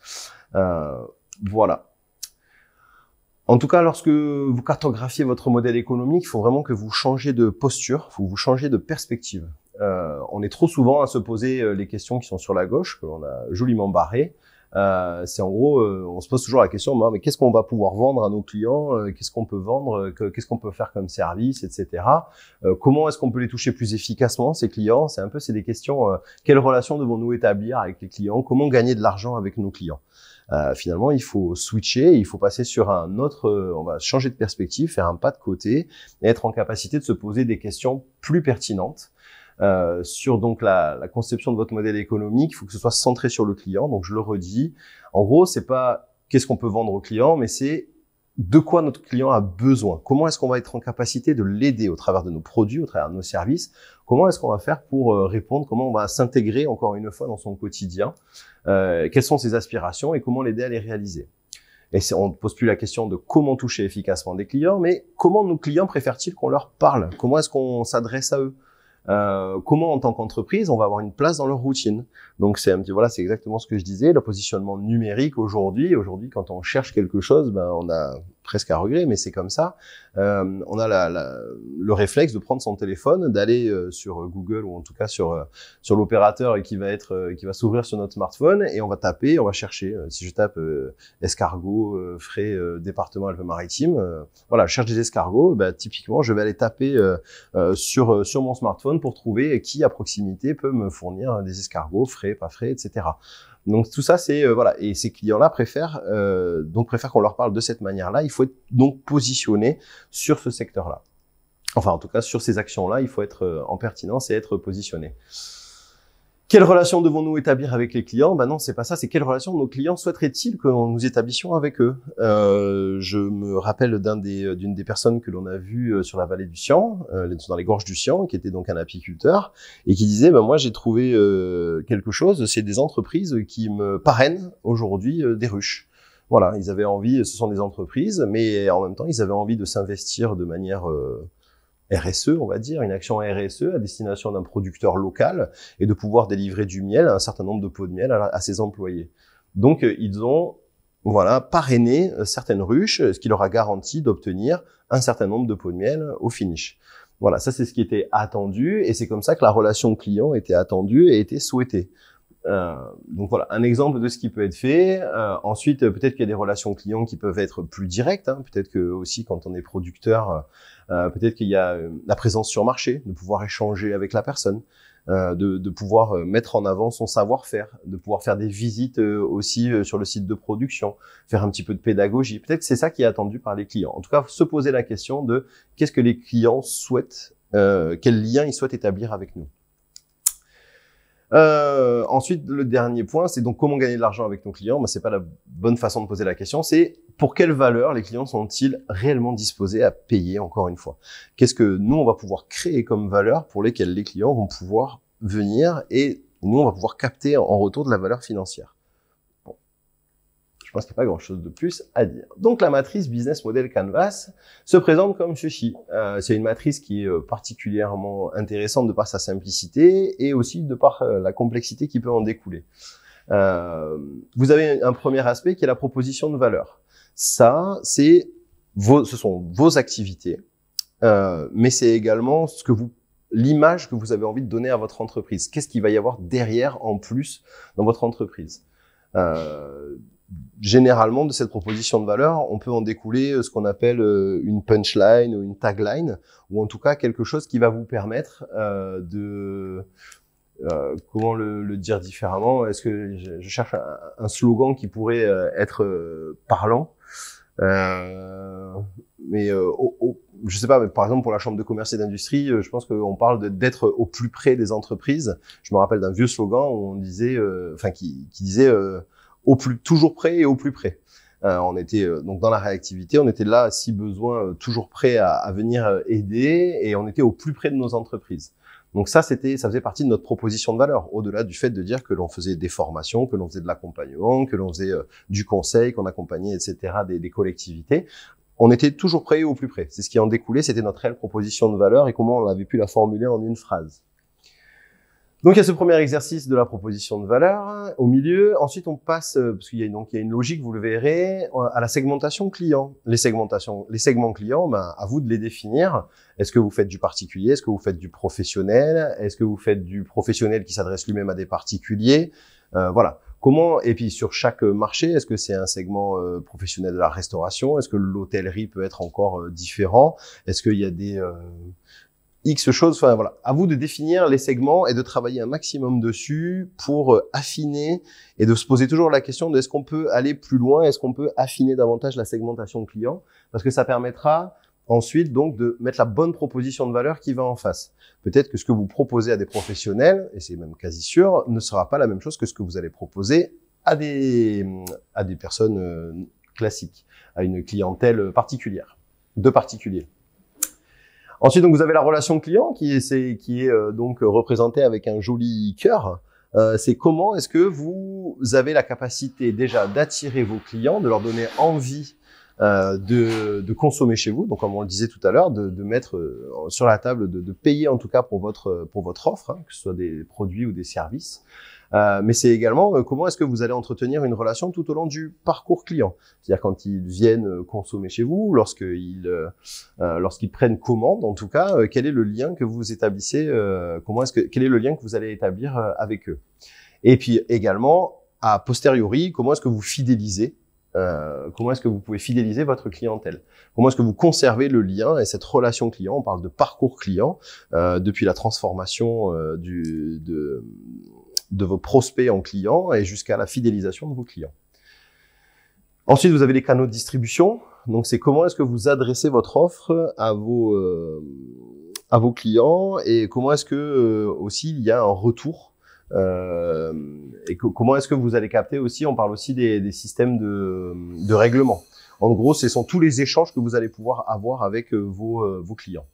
[SPEAKER 1] Voilà. En tout cas, lorsque vous cartographiez votre modèle économique, il faut vraiment que vous changiez de posture, il faut que vous changiez de perspective. On est trop souvent à se poser les questions qui sont sur la gauche, que l'on a joliment barrées. C'est en gros, on se pose toujours la question, mais qu'est-ce qu'on va pouvoir vendre à nos clients, qu'est-ce qu'on peut vendre, qu'est-ce qu'on peut faire comme service, etc. Comment est-ce qu'on peut les toucher plus efficacement, ces clients? C'est des questions, quelles relations devons-nous établir avec les clients? Comment gagner de l'argent avec nos clients? Finalement, il faut switcher, il faut passer sur un autre, on va changer de perspective, faire un pas de côté et être en capacité de se poser des questions plus pertinentes. Sur donc la conception de votre modèle économique, il faut que ce soit centré sur le client. Donc je le redis, en gros, c'est pas qu'est-ce qu'on peut vendre au client, mais c'est de quoi notre client a besoin. Comment est-ce qu'on va être en capacité de l'aider au travers de nos produits, au travers de nos services? Comment est-ce qu'on va faire pour répondre? Comment on va s'intégrer encore une fois dans son quotidien? Quelles sont ses aspirations et comment l'aider à les réaliser? Et on ne pose plus la question de comment toucher efficacement des clients, mais comment nos clients préfèrent-ils qu'on leur parle? Comment est-ce qu'on s'adresse à eux? Comment en tant qu'entreprise on va avoir une place dans leur routine. Donc c'est c'est exactement ce que je disais, le positionnement numérique aujourd'hui quand on cherche quelque chose, on a presque à regret, mais c'est comme ça. On a le réflexe de prendre son téléphone, d'aller sur Google ou en tout cas sur l'opérateur qui va s'ouvrir sur notre smartphone et on va taper, on va chercher. Si je tape escargot frais département Alpes-Maritimes, je cherche des escargots. Typiquement, je vais aller taper sur mon smartphone pour trouver qui à proximité peut me fournir des escargots frais, pas frais, etc. Donc tout ça, c'est et ces clients-là préfèrent qu'on leur parle de cette manière-là. Il faut être donc positionné sur ce secteur-là. Enfin, en tout cas, sur ces actions-là, il faut être en pertinence et être positionné. Quelle relation devons-nous établir avec les clients? Non, c'est pas ça. C'est quelle relation nos clients souhaiteraient-ils que nous établissions avec eux? Je me rappelle d'une des personnes que l'on a vues sur la vallée du Sian, dans les gorges du Sian, qui était donc un apiculteur et qui disait moi j'ai trouvé quelque chose. C'est des entreprises qui me parrainent aujourd'hui des ruches. Voilà, ils avaient envie. Ce sont des entreprises, mais en même temps ils avaient envie de s'investir de manière RSE, on va dire, une action RSE à destination d'un producteur local et de pouvoir délivrer du miel, un certain nombre de pots de miel à ses employés. Donc, ils ont, parrainé certaines ruches, ce qui leur a garanti d'obtenir un certain nombre de pots de miel au finish. Voilà, ça c'est ce qui était attendu et c'est comme ça que la relation client était attendue et était souhaitée. Donc voilà, un exemple de ce qui peut être fait. Ensuite, peut-être qu'il y a des relations clients qui peuvent être plus directes. Peut-être que aussi quand on est producteur, peut-être qu'il y a la présence sur marché, de pouvoir échanger avec la personne, de pouvoir mettre en avant son savoir-faire, de pouvoir faire des visites aussi sur le site de production, faire un petit peu de pédagogie. Peut-être que c'est ça qui est attendu par les clients. En tout cas, se poser la question de qu'est-ce que les clients souhaitent, quel lien ils souhaitent établir avec nous. Ensuite, le dernier point, c'est donc comment gagner de l'argent avec nos clients. C'est pas la bonne façon de poser la question. C'est pour quelle valeur les clients sont-ils réellement disposés à payer, encore une fois. Qu'est-ce que nous, on va pouvoir créer comme valeur pour lesquelles les clients vont pouvoir venir et nous, on va pouvoir capter en retour de la valeur financière. Bon. Je pense qu'il n'y a pas grand-chose de plus à dire. Donc, la matrice Business Model Canvas se présente comme ceci. C'est une matrice qui est particulièrement intéressante de par sa simplicité et aussi de par la complexité qui peut en découler. Vous avez un premier aspect qui est la proposition de valeur. Ça, ce sont vos activités, mais c'est également l'image que vous avez envie de donner à votre entreprise. Qu'est-ce qu'il va y avoir derrière en plus dans votre entreprise? Généralement, de cette proposition de valeur, on peut en découler ce qu'on appelle une punchline ou une tagline, ou en tout cas quelque chose qui va vous permettre comment le dire différemment? Est-ce que je cherche un slogan qui pourrait être parlant? Mais je sais pas, mais par exemple pour la Chambre de commerce et d'industrie, je pense qu'on parle d'être au plus près des entreprises. Je me rappelle d'un vieux slogan où on disait, qui disait toujours près et au plus près. On était donc dans la réactivité, on était là si besoin, toujours prêt à venir aider, et on était au plus près de nos entreprises. Donc ça faisait partie de notre proposition de valeur, au-delà du fait de dire que l'on faisait des formations, que l'on faisait de l'accompagnement, que l'on faisait du conseil, qu'on accompagnait, etc., des collectivités. On était toujours prêt et au plus près. C'est ce qui en découlait, c'était notre réelle proposition de valeur et comment on avait pu la formuler en une phrase. Donc il y a ce premier exercice de la proposition de valeur au milieu. Ensuite on passe, parce qu'il y a une logique, vous le verrez, à la segmentation client. Les segments clients, à vous de les définir. Est-ce que vous faites du particulier? Est-ce que vous faites du professionnel? Est-ce que vous faites du professionnel qui s'adresse lui-même à des particuliers? Voilà. Comment, et puis sur chaque marché, est-ce que c'est un segment professionnel de la restauration? Est-ce que l'hôtellerie peut être encore différent? Est-ce qu'il y a des X choses, enfin voilà, à vous de définir les segments et de travailler un maximum dessus pour affiner et de se poser toujours la question de est-ce qu'on peut aller plus loin, est-ce qu'on peut affiner davantage la segmentation client, parce que ça permettra ensuite donc de mettre la bonne proposition de valeur qui va en face. Peut-être que ce que vous proposez à des professionnels, et c'est même quasi sûr, ne sera pas la même chose que ce que vous allez proposer à des personnes classiques, à une clientèle particulière, de particuliers. Ensuite, donc vous avez la relation client qui est donc représentée avec un joli cœur. C'est comment est-ce que vous avez la capacité déjà d'attirer vos clients, de leur donner envie de consommer chez vous. Donc, comme on le disait tout à l'heure, de mettre sur la table, de payer en tout cas pour votre offre, hein, que ce soit des produits ou des services. Mais c'est également comment est-ce que vous allez entretenir une relation tout au long du parcours client. C'est-à-dire quand ils viennent consommer chez vous, lorsqu'ils prennent commande, en tout cas, quel est le lien que vous établissez, quel est le lien que vous allez établir avec eux. Et puis également, a posteriori, comment est-ce que vous fidélisez, comment est-ce que vous pouvez fidéliser votre clientèle? Comment est-ce que vous conservez le lien et cette relation client? On parle de parcours client depuis la transformation de vos prospects en clients et jusqu'à la fidélisation de vos clients. Ensuite, vous avez les canaux de distribution. Donc, c'est comment est-ce que vous adressez votre offre à vos clients et comment est-ce que aussi il y a un retour. Et comment est-ce que vous allez capter aussi, on parle aussi des systèmes de règlement. En gros, ce sont tous les échanges que vous allez pouvoir avoir avec vos clients.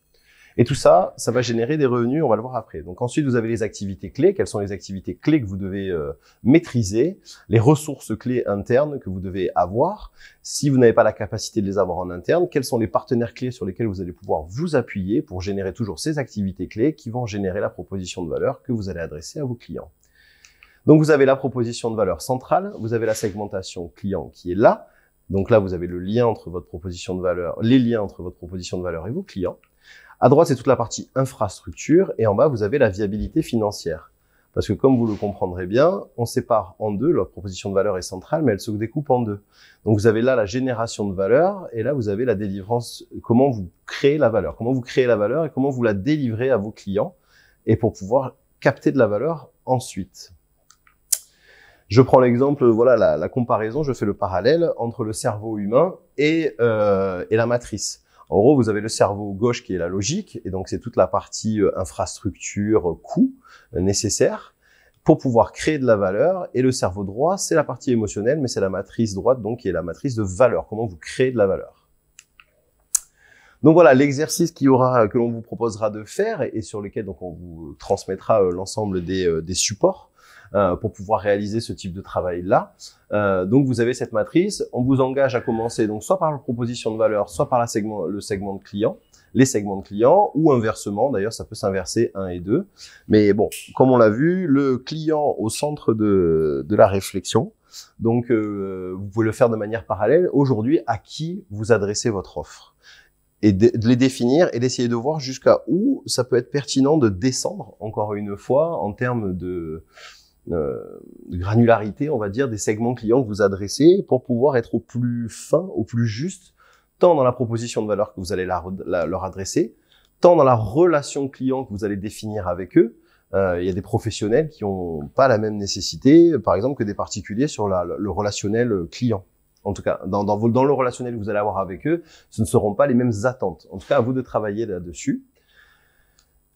[SPEAKER 1] Et tout ça, ça va générer des revenus, on va le voir après. Donc ensuite, vous avez les activités clés. Quelles sont les activités clés que vous devez maîtriser? Les ressources clés internes que vous devez avoir. Si vous n'avez pas la capacité de les avoir en interne, quels sont les partenaires clés sur lesquels vous allez pouvoir vous appuyer pour générer toujours ces activités clés qui vont générer la proposition de valeur que vous allez adresser à vos clients. Donc vous avez la proposition de valeur centrale, vous avez la segmentation client qui est là. Donc là, vous avez le lien entre votre proposition de valeur, les liens entre votre proposition de valeur et vos clients. À droite, c'est toute la partie infrastructure et en bas, vous avez la viabilité financière. Parce que comme vous le comprendrez bien, on sépare en deux, la proposition de valeur est centrale, mais elle se découpe en deux. Donc vous avez là la génération de valeur et là, vous avez la délivrance, comment vous créez la valeur. Comment vous créez la valeur et comment vous la délivrez à vos clients et pour pouvoir capter de la valeur ensuite. Je prends l'exemple, voilà la comparaison, je fais le parallèle entre le cerveau humain et la matrice. En gros, vous avez le cerveau gauche qui est la logique, et donc c'est toute la partie infrastructure, coût nécessaire pour pouvoir créer de la valeur. Et le cerveau droit, c'est la partie émotionnelle, mais c'est la matrice droite, donc qui est la matrice de valeur. Comment vous créez de la valeur. Donc voilà, l'exercice que l'on vous proposera de faire et sur lequel donc on vous transmettra l'ensemble des supports. Pour pouvoir réaliser ce type de travail-là. Donc, vous avez cette matrice. On vous engage à commencer donc soit par la proposition de valeur, soit par le segment de client, les segments de clients, ou inversement. D'ailleurs, ça peut s'inverser 1 et 2. Mais bon, comme on l'a vu, le client au centre de la réflexion. Donc, vous pouvez le faire de manière parallèle. Aujourd'hui, à qui vous adressez votre offre? Et de les définir et d'essayer de voir jusqu'à où ça peut être pertinent de descendre, encore une fois, en termes de granularité, on va dire, des segments clients que vous adressez pour pouvoir être au plus fin, au plus juste, tant dans la proposition de valeur que vous allez leur adresser, tant dans la relation client que vous allez définir avec eux, Il y a des professionnels qui ont pas la même nécessité, par exemple, que des particuliers sur le relationnel client. En tout cas, dans le relationnel que vous allez avoir avec eux, ce ne seront pas les mêmes attentes. En tout cas, à vous de travailler là-dessus.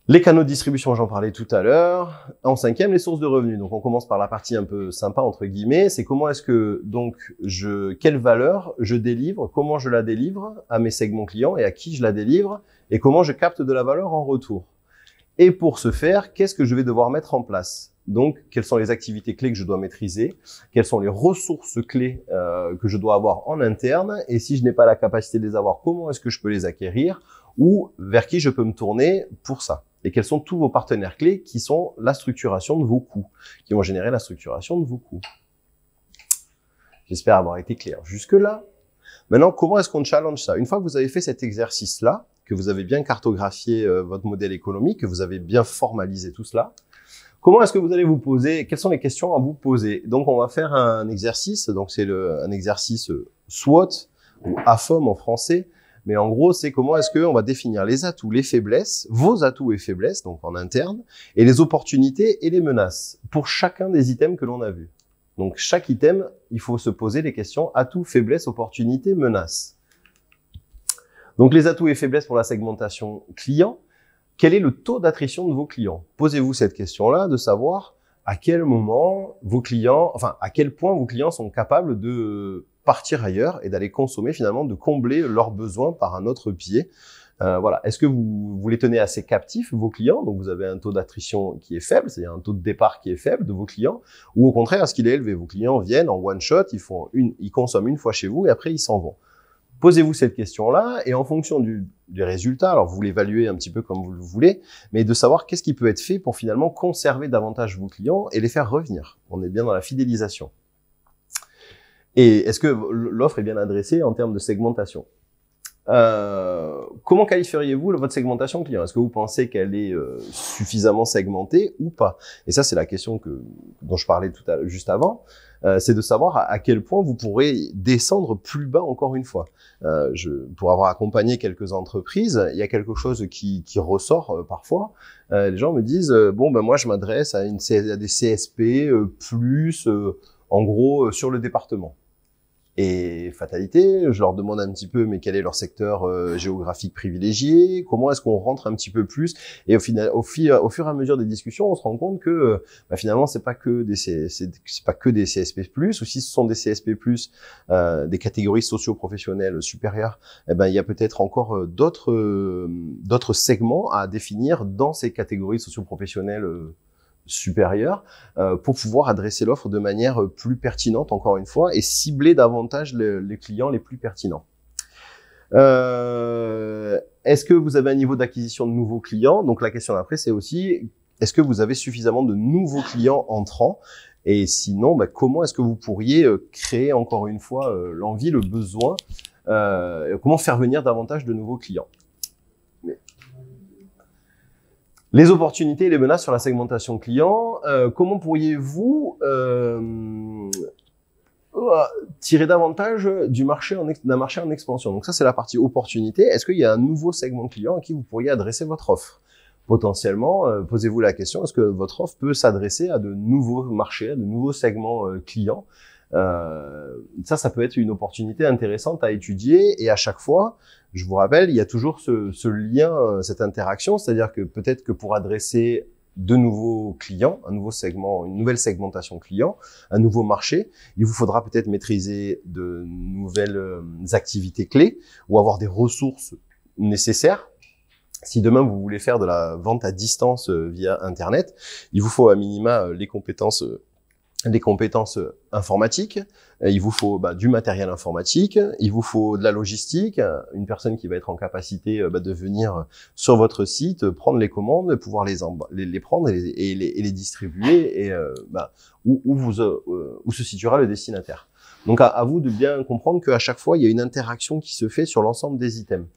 [SPEAKER 1] Les canaux de distribution, j'en parlais tout à l'heure. En cinquième, les sources de revenus. Donc, on commence par la partie un peu sympa, entre guillemets. C'est comment est-ce que, donc, quelle valeur je délivre, comment je la délivre à mes segments clients et à qui je la délivre et comment je capte de la valeur en retour. Et pour ce faire, qu'est-ce que je vais devoir mettre en place? Donc, quelles sont les activités clés que je dois maîtriser? Quelles sont les ressources clés que je dois avoir en interne? Et si je n'ai pas la capacité de les avoir, comment est-ce que je peux les acquérir? Ou vers qui je peux me tourner pour ça? Et quels sont tous vos partenaires clés qui sont la structuration de vos coûts, qui vont générer la structuration de vos coûts. J'espère avoir été clair jusque-là. Maintenant, comment est-ce qu'on challenge ça? Une fois que vous avez fait cet exercice-là, que vous avez bien cartographié votre modèle économique, que vous avez bien formalisé tout cela, comment est-ce que vous allez vous poser? Quelles sont les questions à vous poser? Donc, on va faire un exercice. Donc, c'est un exercice SWOT ou AFOM en français. Mais en gros, c'est comment est-ce qu'on va définir les atouts, les faiblesses, vos atouts et faiblesses, donc en interne, et les opportunités et les menaces pour chacun des items que l'on a vus. Donc, chaque item, il faut se poser les questions atouts, faiblesses, opportunités, menaces. Donc, les atouts et faiblesses pour la segmentation client. Quel est le taux d'attrition de vos clients? Posez-vous cette question-là de savoir à quel moment vos clients, enfin, à quel point vos clients sont capables de partir ailleurs et d'aller consommer finalement, de combler leurs besoins par un autre biais. Voilà. Est-ce que vous les tenez assez captifs, vos clients? Donc, vous avez un taux d'attrition qui est faible, c'est-à-dire un taux de départ qui est faible de vos clients, ou au contraire, est-ce qu'il est élevé? Vos clients viennent en one shot, ils consomment une fois chez vous et après ils s'en vont. Posez-vous cette question-là et en fonction des résultats, alors vous l'évaluez un petit peu comme vous le voulez, mais de savoir qu'est-ce qui peut être fait pour finalement conserver davantage vos clients et les faire revenir. On est bien dans la fidélisation. Et est-ce que l'offre est bien adressée en termes de segmentation? Comment qualifieriez-vous votre segmentation client? Est-ce que vous pensez qu'elle est suffisamment segmentée ou pas? Et ça, c'est la question dont je parlais juste avant. C'est de savoir à quel point vous pourrez descendre plus bas encore une fois. Pour avoir accompagné quelques entreprises, il y a quelque chose qui ressort parfois. Les gens me disent bon ben moi je m'adresse à des CSP plus en gros sur le département. Et fatalité, je leur demande un petit peu, mais quel est leur secteur géographique privilégié? Comment est-ce qu'on rentre un petit peu plus? Et au final, au fur et à mesure des discussions, on se rend compte que finalement, c'est pas que des CSP+, ou si ce sont des CSP+, des catégories socio-professionnelles supérieures, il y a peut-être encore d'autres segments à définir dans ces catégories socio-professionnelles supérieure pour pouvoir adresser l'offre de manière plus pertinente, encore une fois, et cibler davantage les clients les plus pertinents. Est-ce que vous avez un niveau d'acquisition de nouveaux clients? Donc la question d'après, c'est aussi, est-ce que vous avez suffisamment de nouveaux clients entrants? Et sinon, comment est-ce que vous pourriez créer, encore une fois, l'envie, le besoin, comment faire venir davantage de nouveaux clients? Les opportunités et les menaces sur la segmentation client, comment pourriez-vous tirer davantage d'un marché en expansion? Donc ça, c'est la partie opportunité. Est-ce qu'il y a un nouveau segment client à qui vous pourriez adresser votre offre? Potentiellement, posez-vous la question, est-ce que votre offre peut s'adresser à de nouveaux marchés, à de nouveaux segments clients? Ça peut être une opportunité intéressante à étudier, et à chaque fois, je vous rappelle, il y a toujours ce lien, cette interaction, c'est-à-dire que peut-être que pour adresser de nouveaux clients, un nouveau segment, une nouvelle segmentation client, un nouveau marché, il vous faudra peut-être maîtriser de nouvelles activités clés ou avoir des ressources nécessaires. Si demain vous voulez faire de la vente à distance via Internet, il vous faut à minima les compétences informatiques, il vous faut du matériel informatique, il vous faut de la logistique, une personne qui va être en capacité de venir sur votre site, prendre les commandes, pouvoir les prendre et les distribuer, et où se situera le destinataire. Donc à vous de bien comprendre qu'à chaque fois, il y a une interaction qui se fait sur l'ensemble des items.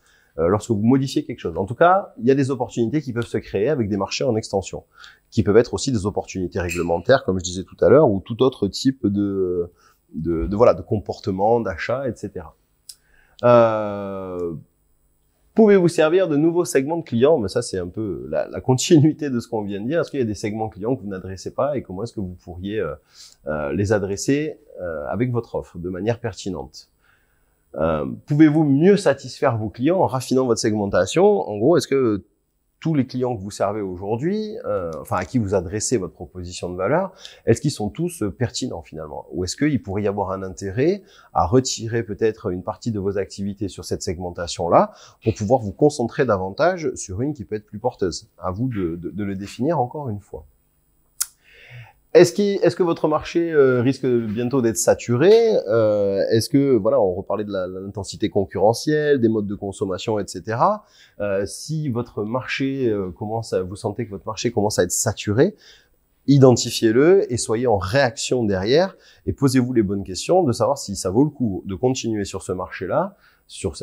[SPEAKER 1] Lorsque vous modifiez quelque chose. En tout cas, il y a des opportunités qui peuvent se créer avec des marchés en extension, qui peuvent être aussi des opportunités réglementaires, comme je disais tout à l'heure, ou tout autre type de comportement, d'achat, etc. Par Pouvez-vous servir de nouveaux segments de clients? Mais ça, c'est un peu la continuité de ce qu'on vient de dire. Est-ce qu'il y a des segments clients que vous n'adressez pas et comment est-ce que vous pourriez les adresser avec votre offre de manière pertinente? Pouvez-vous mieux satisfaire vos clients en raffinant votre segmentation? En gros, est-ce que tous les clients que vous servez aujourd'hui, enfin à qui vous adressez votre proposition de valeur, est-ce qu'ils sont tous pertinents finalement? Ou est-ce qu'il pourrait y avoir un intérêt à retirer peut-être une partie de vos activités sur cette segmentation-là pour pouvoir vous concentrer davantage sur une qui peut être plus porteuse? À vous de le définir encore une fois. Est-ce que votre marché risque bientôt d'être saturé? Est-ce que, voilà, on reparlait de l'intensité concurrentielle, des modes de consommation, etc. Si votre marché vous sentez que votre marché commence à être saturé, identifiez-le et soyez en réaction derrière et posez-vous les bonnes questions de savoir si ça vaut le coup de continuer sur ce marché-là,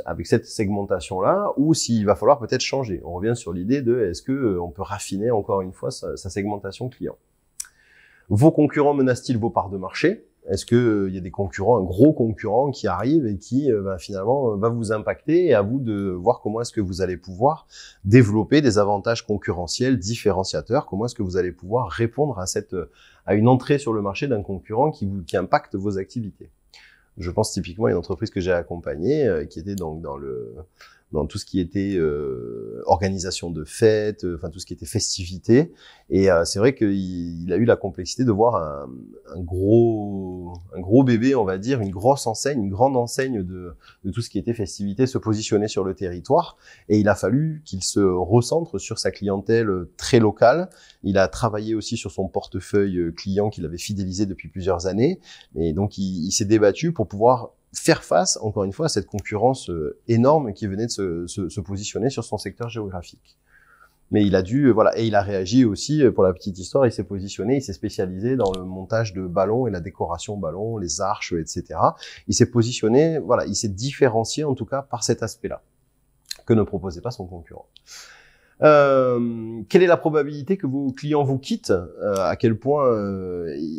[SPEAKER 1] avec cette segmentation-là, ou s'il va falloir peut-être changer. On revient sur l'idée de est-ce que on peut raffiner encore une fois sa segmentation client. Vos concurrents menacent-ils vos parts de marché? Est-ce que y a des concurrents, un gros concurrent qui arrive et qui finalement va vous impacter, et à vous de voir comment est-ce que vous allez pouvoir développer des avantages concurrentiels différenciateurs, comment est-ce que vous allez pouvoir répondre à une entrée sur le marché d'un concurrent qui impacte vos activités. Je pense typiquement à une entreprise que j'ai accompagnée qui était donc dans tout ce qui était organisation de fêtes, enfin tout ce qui était festivités. Et c'est vrai qu'il a eu la complexité de voir un gros bébé, on va dire, une grosse enseigne, une grande enseigne de tout ce qui était festivités se positionner sur le territoire. Et il a fallu qu'il se recentre sur sa clientèle très locale. Il a travaillé aussi sur son portefeuille client qu'il avait fidélisé depuis plusieurs années. Et donc il s'est débattu pour pouvoir faire face, encore une fois, à cette concurrence énorme qui venait de se positionner sur son secteur géographique. Mais il a dû, voilà, et il a réagi aussi, pour la petite histoire, il s'est positionné, il s'est spécialisé dans le montage de ballons et la décoration ballons, les arches, etc. Il s'est positionné, voilà, il s'est différencié en tout cas par cet aspect-là, que ne proposait pas son concurrent. Quelle est la probabilité que vos clients vous quittent? À quel point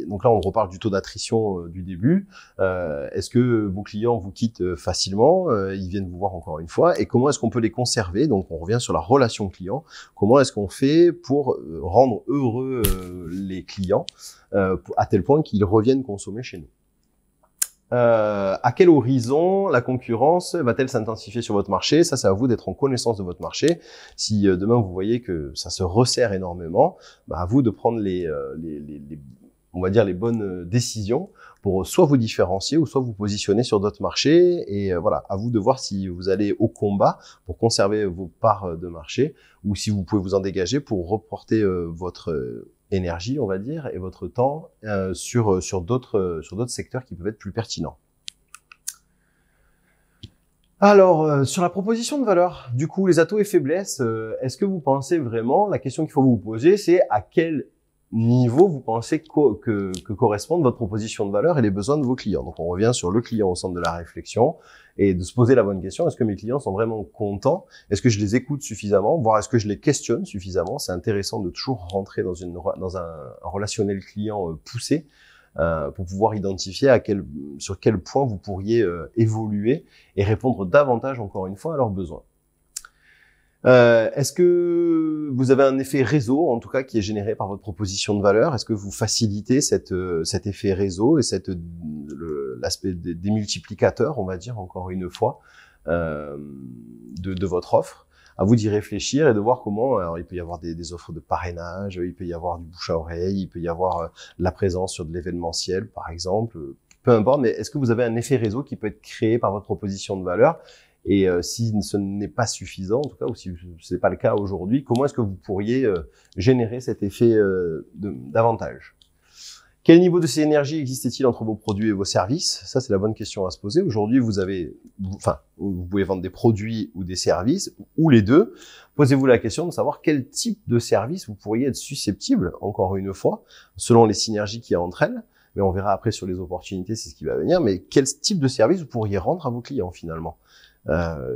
[SPEAKER 1] donc là on reparle du taux d'attrition du début. Est-ce que vos clients vous quittent facilement? Ils viennent vous voir encore une fois. Et comment est-ce qu'on peut les conserver? Donc on revient sur la relation client. Comment est-ce qu'on fait pour rendre heureux les clients à tel point qu'ils reviennent consommer chez nous? À quel horizon la concurrence va-t-elle s'intensifier sur votre marché? Ça, c'est à vous d'être en connaissance de votre marché. Si demain vous voyez que ça se resserre énormément, à vous de prendre on va dire les bonnes décisions pour soit vous différencier ou soit vous positionner sur d'autres marchés. Et voilà, à vous de voir si vous allez au combat pour conserver vos parts de marché ou si vous pouvez vous en dégager pour reporter votre énergie, on va dire, et votre temps sur d'autres secteurs qui peuvent être plus pertinents. Alors, sur la proposition de valeur, du coup, les atouts et faiblesses, est-ce que vous pensez vraiment, la question qu'il faut vous poser, c'est à quel niveau vous pensez que correspondent votre proposition de valeur et les besoins de vos clients. Donc, on revient sur le client au centre de la réflexion et de se poser la bonne question. Est-ce que mes clients sont vraiment contents? Est-ce que je les écoute suffisamment? Voire est-ce que je les questionne suffisamment? C'est intéressant de toujours rentrer dans un relationnel client poussé pour pouvoir identifier sur quel point vous pourriez évoluer et répondre davantage, encore une fois, à leurs besoins. Est-ce que vous avez un effet réseau, en tout cas, qui est généré par votre proposition de valeur? Est-ce que vous facilitez cet effet réseau et l'aspect des multiplicateurs, on va dire, encore une fois, de votre offre? À vous d'y réfléchir et de voir comment. Alors, il peut y avoir des offres de parrainage, il peut y avoir du bouche à oreille, il peut y avoir la présence sur de l'événementiel, par exemple. Peu importe, mais est-ce que vous avez un effet réseau qui peut être créé par votre proposition de valeur? Et si ce n'est pas suffisant, en tout cas, ou si ce n'est pas le cas aujourd'hui, comment est-ce que vous pourriez générer cet effet d'avantage? Quel niveau de synergie existe-t-il entre vos produits et vos services? Ça, c'est la bonne question à se poser. Aujourd'hui, vous pouvez vendre des produits ou des services, ou les deux. Posez-vous la question de savoir quel type de service vous pourriez être susceptible, encore une fois, selon les synergies qu'il y a entre elles. Mais on verra après sur les opportunités, c'est ce qui va venir. Mais quel type de service vous pourriez rendre à vos clients, finalement?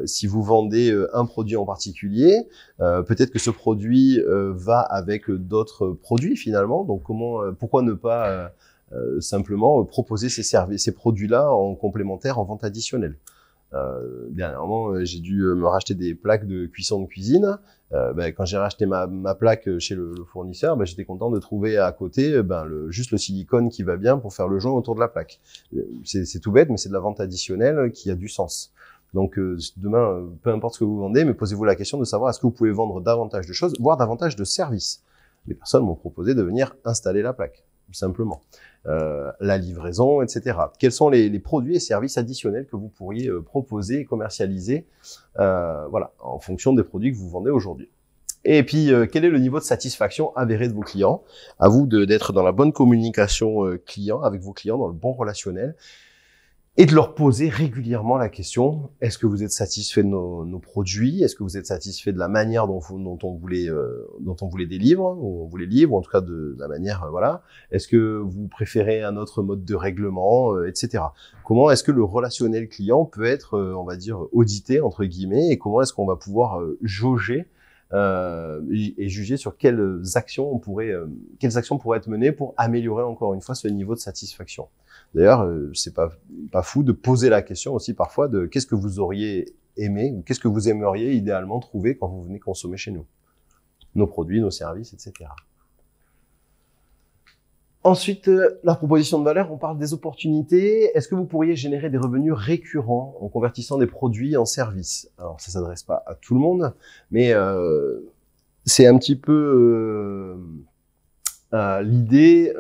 [SPEAKER 1] Si vous vendez un produit en particulier, peut-être que ce produit va avec d'autres produits finalement. Donc pourquoi ne pas simplement proposer ces produits-là en complémentaire, en vente additionnelle? Dernièrement, j'ai dû me racheter des plaques de cuisson de cuisine. Quand j'ai racheté ma plaque chez le fournisseur, j'étais content de trouver à côté juste le silicone qui va bien pour faire le joint autour de la plaque. C'est tout bête, mais c'est de la vente additionnelle qui a du sens. Donc demain, peu importe ce que vous vendez, mais posez-vous la question de savoir est-ce que vous pouvez vendre davantage de choses, voire davantage de services. Les personnes m'ont proposé de venir installer la plaque, tout simplement. La livraison, etc. Quels sont les produits et services additionnels que vous pourriez proposer et commercialiser voilà, en fonction des produits que vous vendez aujourd'hui. Et puis, quel est le niveau de satisfaction avéré de vos clients? À vous d'être dans la bonne communication client avec vos clients, dans le bon relationnel, et de leur poser régulièrement la question, est-ce que vous êtes satisfait de nos produits? Est-ce que vous êtes satisfait de la manière dont on vous les délivre, ou on vous les livre, en tout cas de la manière, voilà. Est-ce que vous préférez un autre mode de règlement, etc. Comment est-ce que le relationnel client peut être, on va dire, audité, entre guillemets, et comment est-ce qu'on va pouvoir jauger et juger sur quelles actions pourraient être menées pour améliorer encore une fois ce niveau de satisfaction. D'ailleurs, c'est pas fou de poser la question aussi parfois de qu'est-ce que vous auriez aimé ou qu'est-ce que vous aimeriez idéalement trouver quand vous venez consommer chez nous, nos produits, nos services, etc. Ensuite, la proposition de valeur, on parle des opportunités. Est-ce que vous pourriez générer des revenus récurrents en convertissant des produits en services? Alors, ça s'adresse pas à tout le monde, mais c'est un petit peu l'idée.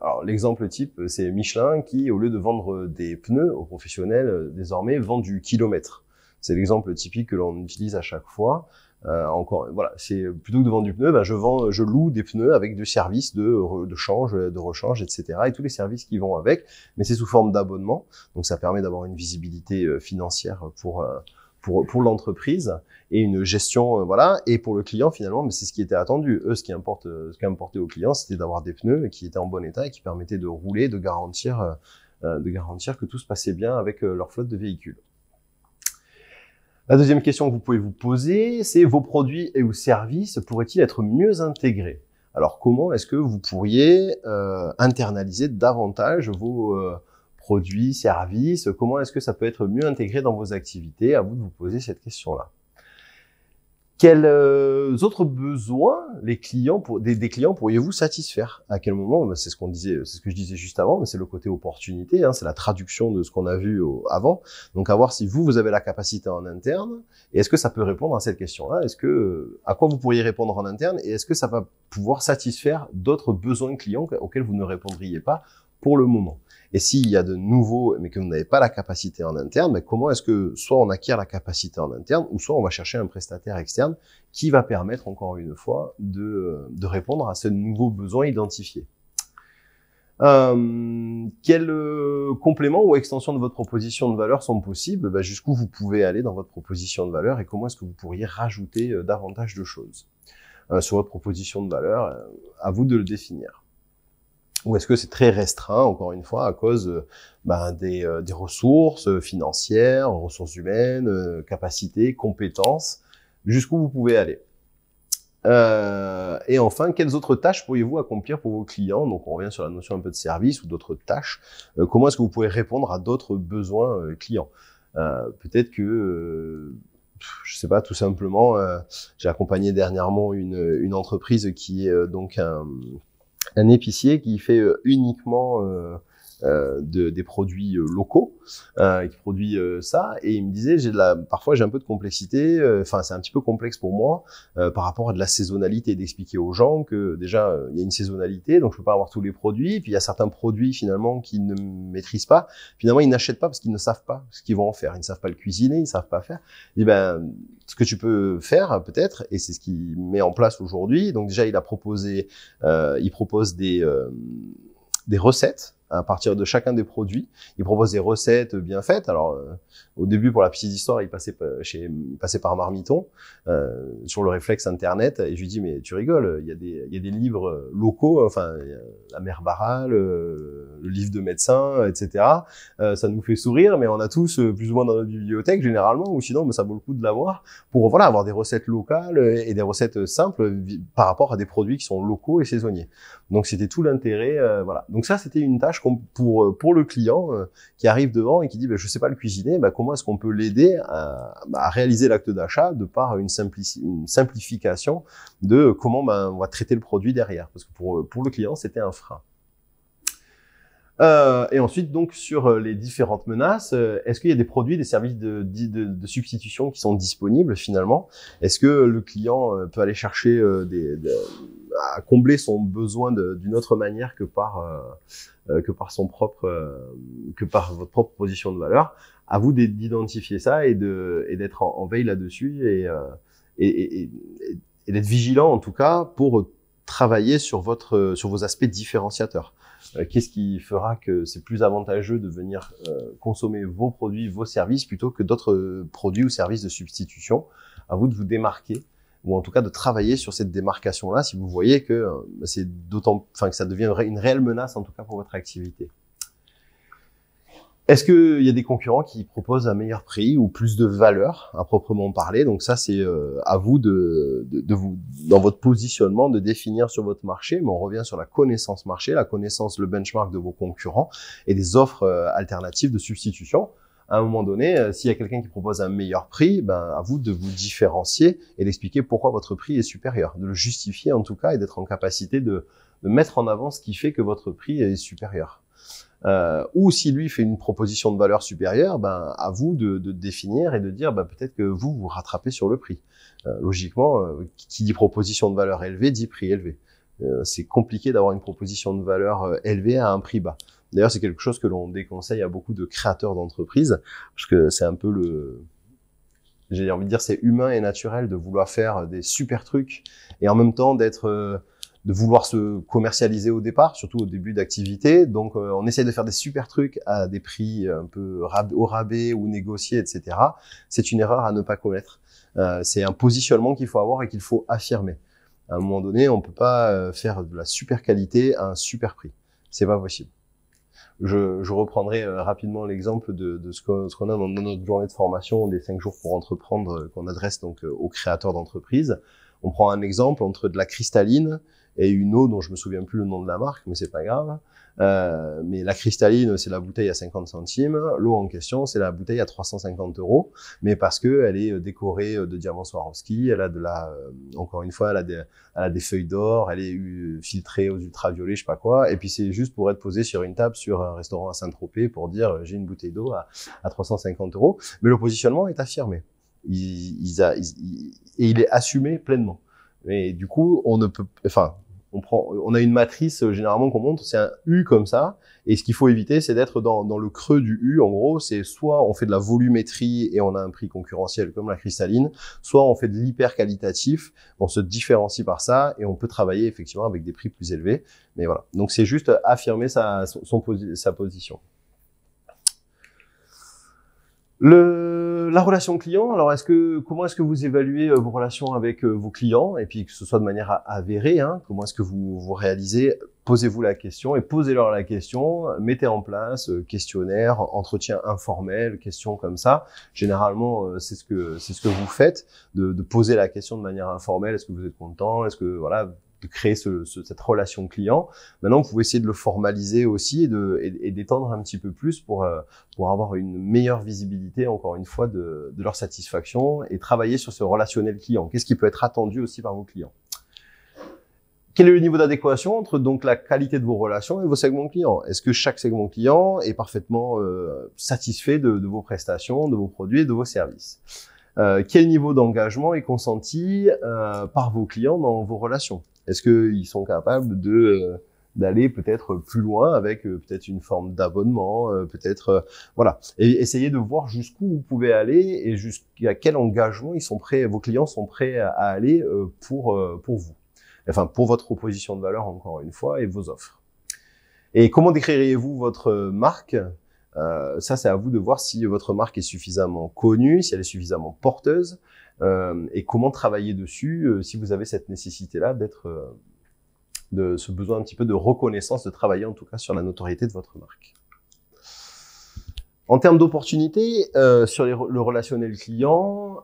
[SPEAKER 1] Alors, l'exemple type, c'est Michelin qui, au lieu de vendre des pneus aux professionnels, désormais vend du kilomètre. C'est l'exemple typique que l'on utilise à chaque fois. Encore, voilà, c'est plutôt que de vendre du pneu, je loue des pneus avec du service de change, de rechange, etc. et tous les services qui vont avec, mais c'est sous forme d'abonnement, donc ça permet d'avoir une visibilité financière pour l'entreprise et une gestion, voilà, et pour le client finalement, mais c'est ce qui était attendu. Eux, ce qui importait aux clients, c'était d'avoir des pneus qui étaient en bon état et qui permettaient de rouler, de garantir que tout se passait bien avec leur flotte de véhicules. La deuxième question que vous pouvez vous poser, c'est vos produits et ou services pourraient-ils être mieux intégrés? Alors, comment est-ce que vous pourriez internaliser davantage vos produits, services? Comment est-ce que ça peut être mieux intégré dans vos activités? À vous de vous poser cette question-là. Quels autres besoins des clients pourriez-vous satisfaire? À quel moment? C'est ce que je disais juste avant, mais c'est le côté opportunité, hein, c'est la traduction de ce qu'on a vu avant. Donc à voir si vous avez la capacité en interne, et est-ce que ça peut répondre à cette question-là? À quoi vous pourriez répondre en interne, et est-ce que ça va pouvoir satisfaire d'autres besoins clients auxquels vous ne répondriez pas pour le moment? Et s'il y a de nouveaux, mais que vous n'avez pas la capacité en interne, comment est-ce que soit on acquiert la capacité en interne, ou soit on va chercher un prestataire externe qui va permettre, encore une fois, de répondre à ce nouveau besoin identifié. Quels compléments ou extensions de votre proposition de valeur sont possibles? Jusqu'où vous pouvez aller dans votre proposition de valeur et comment est-ce que vous pourriez rajouter davantage de choses sur votre proposition de valeur? À vous de le définir. Ou est-ce que c'est très restreint, encore une fois, à cause des ressources financières, ressources humaines, capacités, compétences, jusqu'où vous pouvez aller? Et enfin, quelles autres tâches pourriez-vous accomplir pour vos clients? Donc, on revient sur la notion un peu de service ou d'autres tâches. Comment est-ce que vous pouvez répondre à d'autres besoins clients? Peut-être que... je sais pas, tout simplement, j'ai accompagné dernièrement une entreprise qui est donc un épicier qui fait uniquement des produits locaux, qui produit ça, et il me disait parfois j'ai un peu de complexité, c'est un petit peu complexe pour moi par rapport à de la saisonnalité, d'expliquer aux gens que déjà il y a une saisonnalité, donc je peux pas avoir tous les produits, puis il y a certains produits finalement qu'ils ne maîtrisent pas, finalement ils n'achètent pas parce qu'ils ne savent pas ce qu'ils vont en faire, ils ne savent pas le cuisiner, ils ne savent pas faire. Et ce que tu peux faire peut-être, et c'est ce qu'il met en place aujourd'hui, donc déjà il propose des recettes à partir de chacun des produits. Il propose des recettes bien faites. Alors, au début, pour la petite histoire, il passait par Marmiton, sur le réflexe Internet, et je lui dis, mais tu rigoles, il y a des livres locaux, enfin, la mère Barral, le livre de médecin, etc. Ça nous fait sourire, mais on a tous plus ou moins dans notre bibliothèque, généralement, ou sinon, ça vaut le coup de l'avoir, pour, voilà, avoir des recettes locales et des recettes simples par rapport à des produits qui sont locaux et saisonniers. Donc, c'était tout l'intérêt, voilà. Donc ça, c'était une tâche tâche pour le client qui arrive devant et qui dit je sais pas le cuisiner, comment est-ce qu'on peut l'aider à réaliser l'acte d'achat de par une simplification de comment on va traiter le produit derrière, parce que pour le client c'était un frein. Et ensuite, donc, sur les différentes menaces, est-ce qu'il y a des produits, des services de substitution qui sont disponibles finalement? Est-ce que le client peut aller chercher à combler son besoin d'une autre manière que par son propre que par votre propre proposition de valeur? À vous d'identifier ça et d'être en veille là-dessus et d'être vigilant en tout cas pour travailler sur vos aspects différenciateurs. Qu'est-ce qui fera que c'est plus avantageux de venir consommer vos produits, vos services plutôt que d'autres produits ou services de substitution? À vous de vous démarquer, ou en tout cas de travailler sur cette démarcation-là si vous voyez que c'est que ça devient une réelle menace en tout cas pour votre activité. Est-ce qu'il y a des concurrents qui proposent un meilleur prix ou plus de valeur à proprement parler? Donc ça, c'est à vous de vous, dans votre positionnement, de définir sur votre marché. Mais on revient sur la connaissance marché, la connaissance, le benchmark de vos concurrents et des offres alternatives de substitution. À un moment donné, s'il y a quelqu'un qui propose un meilleur prix, à vous de vous différencier et d'expliquer pourquoi votre prix est supérieur, de le justifier en tout cas et d'être en capacité de mettre en avant ce qui fait que votre prix est supérieur. Ou si lui fait une proposition de valeur supérieure, à vous de définir et de dire peut-être que vous rattrapez sur le prix. Logiquement, qui dit proposition de valeur élevée dit prix élevé. C'est compliqué d'avoir une proposition de valeur élevée à un prix bas. D'ailleurs, c'est quelque chose que l'on déconseille à beaucoup de créateurs d'entreprises, parce que c'est un peu j'ai envie de dire, c'est humain et naturel de vouloir faire des super trucs et en même temps de vouloir se commercialiser au départ, surtout au début d'activité. Donc, on essaie de faire des super trucs à des prix un peu au rabais ou négociés, etc. C'est une erreur à ne pas commettre. C'est un positionnement qu'il faut avoir et qu'il faut affirmer. À un moment donné, on peut pas faire de la super qualité à un super prix. C'est pas possible. Je reprendrai rapidement l'exemple de ce qu'on a dans notre journée de formation des 5 jours pour entreprendre qu'on adresse donc aux créateurs d'entreprises. On prend un exemple entre de la cristalline et une eau dont je me souviens plus le nom de la marque, mais c'est pas grave. Mais la cristalline, c'est la bouteille à 50 centimes. L'eau en question, c'est la bouteille à 350 €. Mais parce que elle est décorée de diamants Swarovski, elle a encore une fois, elle a des feuilles d'or, elle est filtrée aux ultraviolets, je sais pas quoi. Et puis c'est juste pour être posée sur une table sur un restaurant à Saint-Tropez pour dire j'ai une bouteille d'eau à 350 €. Mais le positionnement est affirmé. Et il est assumé pleinement. Mais du coup, on a une matrice généralement qu'on montre, c'est un U comme ça, et ce qu'il faut éviter, c'est d'être dans le creux du U. En gros, c'est soit on fait de la volumétrie et on a un prix concurrentiel comme la cristalline, soit on fait de l'hyper qualitatif, on se différencie par ça et on peut travailler effectivement avec des prix plus élevés. Mais voilà, donc c'est juste affirmer sa position. La relation client, alors comment est-ce que vous évaluez vos relations avec vos clients, et puis que ce soit de manière avérée, comment est-ce que vous réalisez? Posez-vous la question et posez-leur la question, mettez en place questionnaire, entretien informel, questions comme ça. Généralement, c'est ce que vous faites, de poser la question de manière informelle. Est-ce que vous êtes content? Est-ce que de créer cette relation client. Maintenant, vous pouvez essayer de le formaliser aussi et d'étendre un petit peu plus pour avoir une meilleure visibilité, encore une fois, de leur satisfaction et travailler sur ce relationnel client. Qu'est-ce qui peut être attendu aussi par vos clients? Quel est le niveau d'adéquation entre donc la qualité de vos relations et vos segments clients? Est-ce que chaque segment client est parfaitement satisfait de vos prestations, de vos produits et de vos services? Quel niveau d'engagement est consenti par vos clients dans vos relations? Est-ce qu'ils sont capables d'aller peut-être plus loin avec peut-être une forme d'abonnement, voilà. Et essayez de voir jusqu'où vous pouvez aller et jusqu'à quel engagement vos clients sont prêts à aller pour vous. Enfin, pour votre proposition de valeur, encore une fois, et vos offres. Et comment décririez-vous votre marque? Ça, c'est à vous de voir si votre marque est suffisamment connue, si elle est suffisamment porteuse, et comment travailler dessus si vous avez cette nécessité-là de ce besoin un petit peu de reconnaissance, de travailler en tout cas sur la notoriété de votre marque. En termes d'opportunités, sur le relationnel client,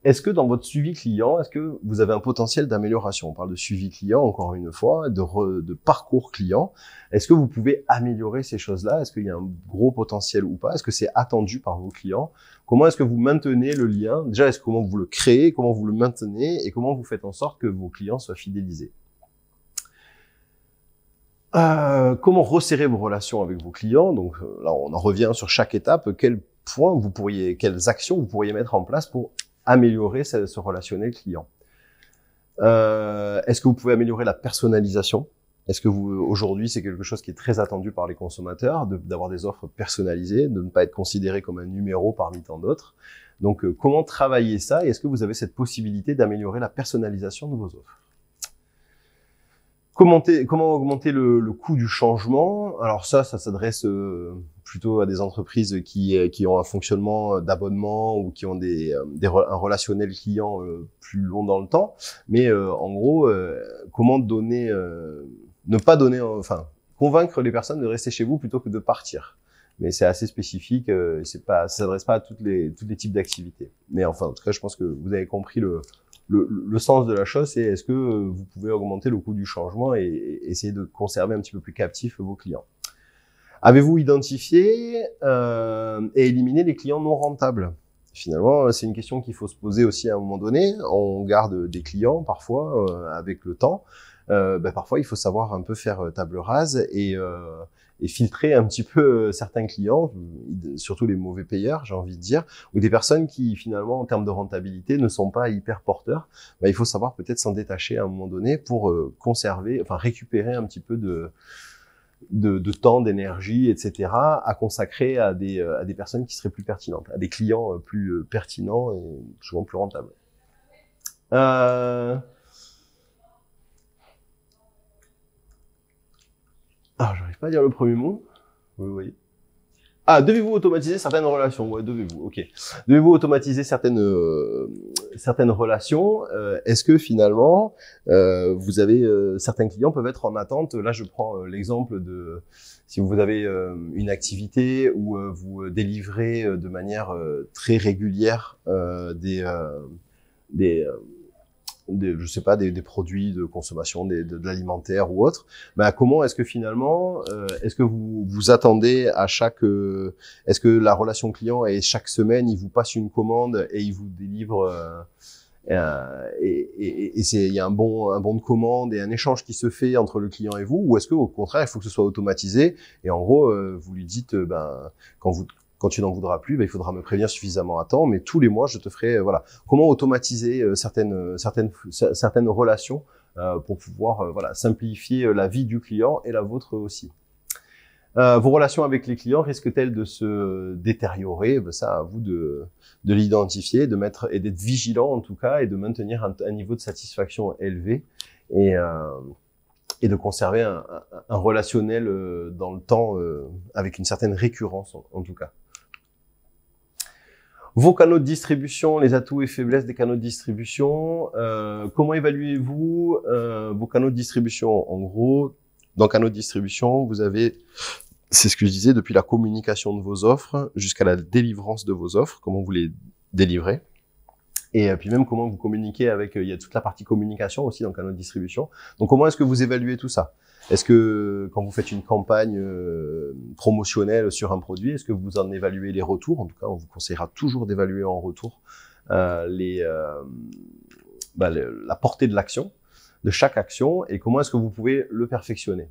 [SPEAKER 1] Est-ce que dans votre suivi client, est-ce que vous avez un potentiel d'amélioration? On parle de suivi client, encore une fois, de parcours client. Est-ce que vous pouvez améliorer ces choses-là? Est-ce qu'il y a un gros potentiel ou pas? Est-ce que c'est attendu par vos clients? Comment est-ce que vous maintenez le lien? Déjà, comment vous le créez? Comment vous le maintenez? Et comment vous faites en sorte que vos clients soient fidélisés? Comment resserrer vos relations avec vos clients? Donc là, on en revient sur chaque étape. Quelles actions vous pourriez mettre en place pour améliorer ce relationnel client? Est-ce que vous pouvez améliorer la personnalisation? Est-ce que aujourd'hui, c'est quelque chose qui est très attendu par les consommateurs, d'avoir des offres personnalisées, de ne pas être considéré comme un numéro parmi tant d'autres? Donc, comment travailler ça? Et est-ce que vous avez cette possibilité d'améliorer la personnalisation de vos offres? Comment augmenter le coût du changement? Alors ça s'adresse plutôt à des entreprises qui ont un fonctionnement d'abonnement ou qui ont un relationnel client plus long dans le temps. Mais en gros, comment convaincre les personnes de rester chez vous plutôt que de partir. Mais c'est assez spécifique, ça s'adresse pas à tous les types d'activités. Mais enfin, en tout cas, je pense que vous avez compris le sens de la chose, c'est est-ce que vous pouvez augmenter le coût du changement et essayer de conserver un petit peu plus captifs vos clients. Avez-vous identifié et éliminé les clients non rentables? Finalement, c'est une question qu'il faut se poser aussi à un moment donné. On garde des clients parfois avec le temps. Parfois, il faut savoir un peu faire table rase et filtrer un petit peu certains clients, surtout les mauvais payeurs, j'ai envie de dire, ou des personnes qui finalement, en termes de rentabilité, ne sont pas hyper porteurs. Il faut savoir peut-être s'en détacher à un moment donné pour récupérer un petit peu de temps, d'énergie, etc., à consacrer à des personnes qui seraient plus pertinentes, à des clients plus pertinents et souvent plus rentables. J'arrive pas à dire le premier mot. Vous le voyez. Devez-vous automatiser certaines relations? Ouais, devez-vous. Ok. Devez-vous automatiser certaines relations? Est-ce que finalement, vous avez certains clients peuvent être en attente? Là, je prends l'exemple de si vous avez une activité où vous délivrez de manière très régulière je sais pas, des produits de consommation, de l'alimentaire ou autre. Comment est-ce que finalement, est-ce que vous attendez à est-ce que la relation client est chaque semaine, il vous passe une commande et il vous délivre, il y a un bon de commande et un échange qui se fait entre le client et vous, ou est-ce que au contraire, il faut que ce soit automatisé et en gros, vous lui dites, quand tu n'en voudras plus, il faudra me prévenir suffisamment à temps, mais tous les mois, je te ferai, voilà. Comment automatiser certaines relations pour pouvoir, simplifier la vie du client et la vôtre aussi. Vos relations avec les clients risquent-elles de se détériorer? Ça, à vous de l'identifier, et d'être vigilant en tout cas, et de maintenir un niveau de satisfaction élevé et de conserver un relationnel dans le temps avec une certaine récurrence en tout cas. Vos canaux de distribution, les atouts et faiblesses des canaux de distribution. Comment évaluez-vous vos canaux de distribution? En gros, dans canaux de distribution, vous avez, c'est ce que je disais, depuis la communication de vos offres jusqu'à la délivrance de vos offres, comment vous les délivrez. Et puis même comment vous communiquez avec, il y a toute la partie communication aussi dans le canal de distribution. Donc comment est-ce que vous évaluez tout ça? Est-ce que quand vous faites une campagne promotionnelle sur un produit, est-ce que vous en évaluez les retours? En tout cas, on vous conseillera toujours d'évaluer en retour la portée de l'action, de chaque action, et comment est-ce que vous pouvez le perfectionner.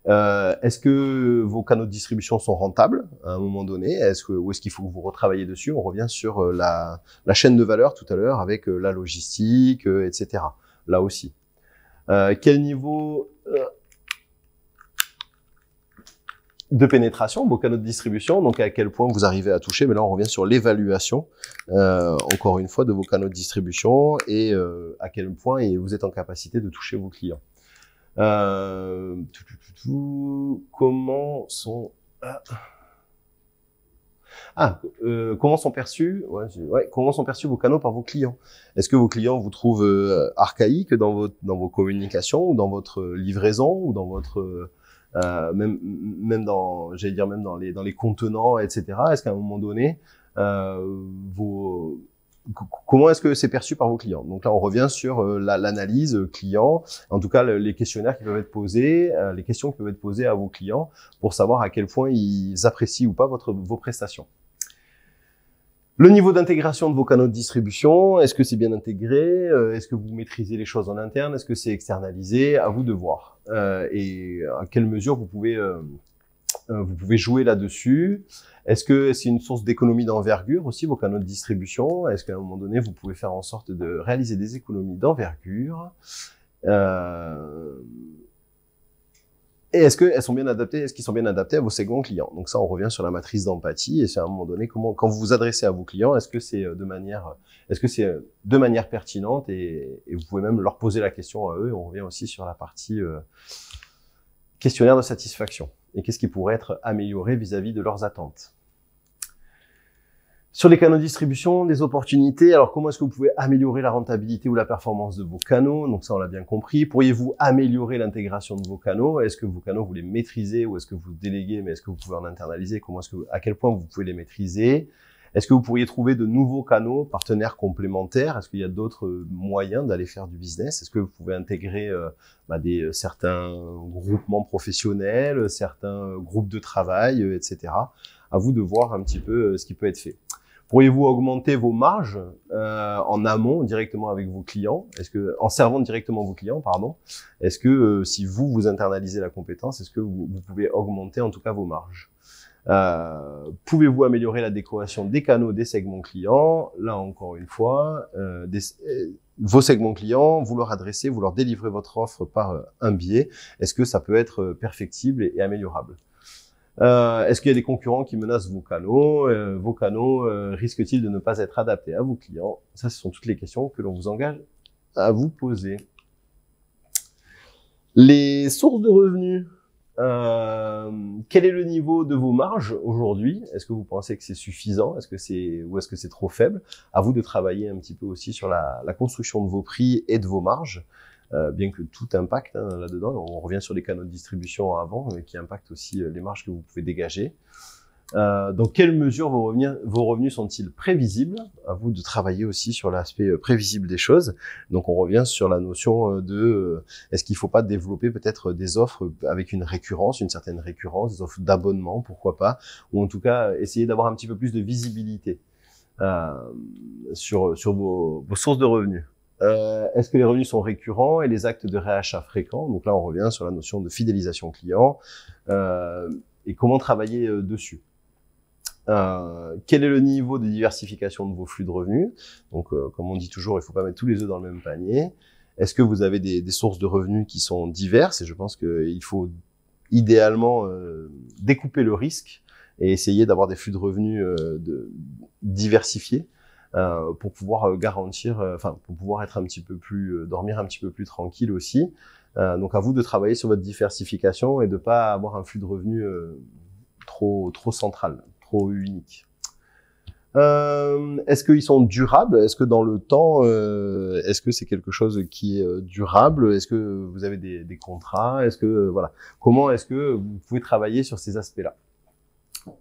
[SPEAKER 1] Est-ce que vos canaux de distribution sont rentables à un moment donné? Ou est-ce qu'il faut que vous retravaillez dessus? On revient sur la chaîne de valeur tout à l'heure avec la logistique, etc. Là aussi. Quel niveau de pénétration vos canaux de distribution? Donc à quel point vous arrivez à toucher? Mais là on revient sur l'évaluation, encore une fois, de vos canaux de distribution et à quel point vous êtes en capacité de toucher vos clients. Comment sont perçus comment sont perçus vos canaux par vos clients? Est-ce que vos clients vous trouvent archaïques dans vos communications ou dans votre livraison ou dans votre même dans les contenants, etc. Est-ce qu'à un moment donné comment est-ce que c'est perçu par vos clients? Donc là, on revient sur l'analyse client, en tout cas les questionnaires qui peuvent être posés, les questions qui peuvent être posées à vos clients pour savoir à quel point ils apprécient ou pas vos prestations. Le niveau d'intégration de vos canaux de distribution, est-ce que c'est bien intégré? Est-ce que vous maîtrisez les choses en interne? Est-ce que c'est externalisé? À vous de voir. Et à quelle mesure vous pouvez jouer là-dessus. Est-ce que c'est une source d'économie d'envergure aussi, vos canaux de distribution? Est-ce qu'à un moment donné, vous pouvez faire en sorte de réaliser des économies d'envergure? Et est-ce qu'elles sont bien adaptées? Est-ce qu'ils sont bien adaptés à vos segments clients? Donc ça, on revient sur la matrice d'empathie. Et c'est à un moment donné, quand vous vous adressez à vos clients, est-ce que c'est de manière pertinente et vous pouvez même leur poser la question à eux. Et on revient aussi sur la partie questionnaire de satisfaction. Et qu'est-ce qui pourrait être amélioré vis-à-vis de leurs attentes. Sur les canaux de distribution, des opportunités. Alors, comment est-ce que vous pouvez améliorer la rentabilité ou la performance de vos canaux? Donc ça, on l'a bien compris. Pourriez-vous améliorer l'intégration de vos canaux? Est-ce que vos canaux, vous les maîtrisez ou est-ce que vous déléguez, mais est-ce que vous pouvez en internaliser? À quel point vous pouvez les maîtriser? Est-ce que vous pourriez trouver de nouveaux canaux, partenaires complémentaires? Est-ce qu'il y a d'autres moyens d'aller faire du business? Est-ce que vous pouvez intégrer certains groupements professionnels, certains groupes de travail, etc. À vous de voir un petit peu ce qui peut être fait. Pourriez-vous augmenter vos marges en amont directement avec vos clients? En servant directement vos clients, pardon. Est-ce que si vous internalisez la compétence, est-ce que vous pouvez augmenter en tout cas vos marges? Pouvez-vous améliorer la décoration des canaux des segments clients? Là encore une fois, vos segments clients, vous leur adressez, vous leur délivrez votre offre par un biais. Est-ce que ça peut être perfectible et améliorable? Est-ce qu'il y a des concurrents qui menacent vos canaux? Vos canaux risquent-ils de ne pas être adaptés à vos clients? Ça, ce sont toutes les questions que l'on vous engage à vous poser. Les sources de revenus. Quel est le niveau de vos marges aujourd'hui? Est-ce que vous pensez que c'est suffisant? Ou est-ce que c'est trop faible? À vous de travailler un petit peu aussi sur la construction de vos prix et de vos marges, bien que tout impacte là-dedans. On revient sur les canaux de distribution avant, mais qui impactent aussi les marges que vous pouvez dégager. Dans quelle mesure vos revenus sont-ils prévisibles? À vous de travailler aussi sur l'aspect prévisible des choses. Donc on revient sur la notion de est-ce qu'il ne faut pas développer peut-être des offres avec une certaine récurrence, des offres d'abonnement, pourquoi pas, ou en tout cas essayer d'avoir un petit peu plus de visibilité sur vos sources de revenus. Est-ce que les revenus sont récurrents et les actes de réachat fréquents? Donc là on revient sur la notion de fidélisation client et comment travailler dessus. Quel est le niveau de diversification de vos flux de revenus? Donc, comme on dit toujours, il ne faut pas mettre tous les œufs dans le même panier. Est-ce que vous avez des sources de revenus qui sont diverses? Et je pense qu'il faut idéalement découper le risque et essayer d'avoir des flux de revenus diversifiés pour pouvoir pour pouvoir être dormir un petit peu plus tranquille aussi. Donc, à vous de travailler sur votre diversification et de pas avoir un flux de revenus trop central, trop unique. Est-ce qu'ils sont durables? Est-ce que dans le temps, est-ce que c'est quelque chose qui est durable? Est-ce que vous avez des contrats? Comment est-ce que vous pouvez travailler sur ces aspects-là?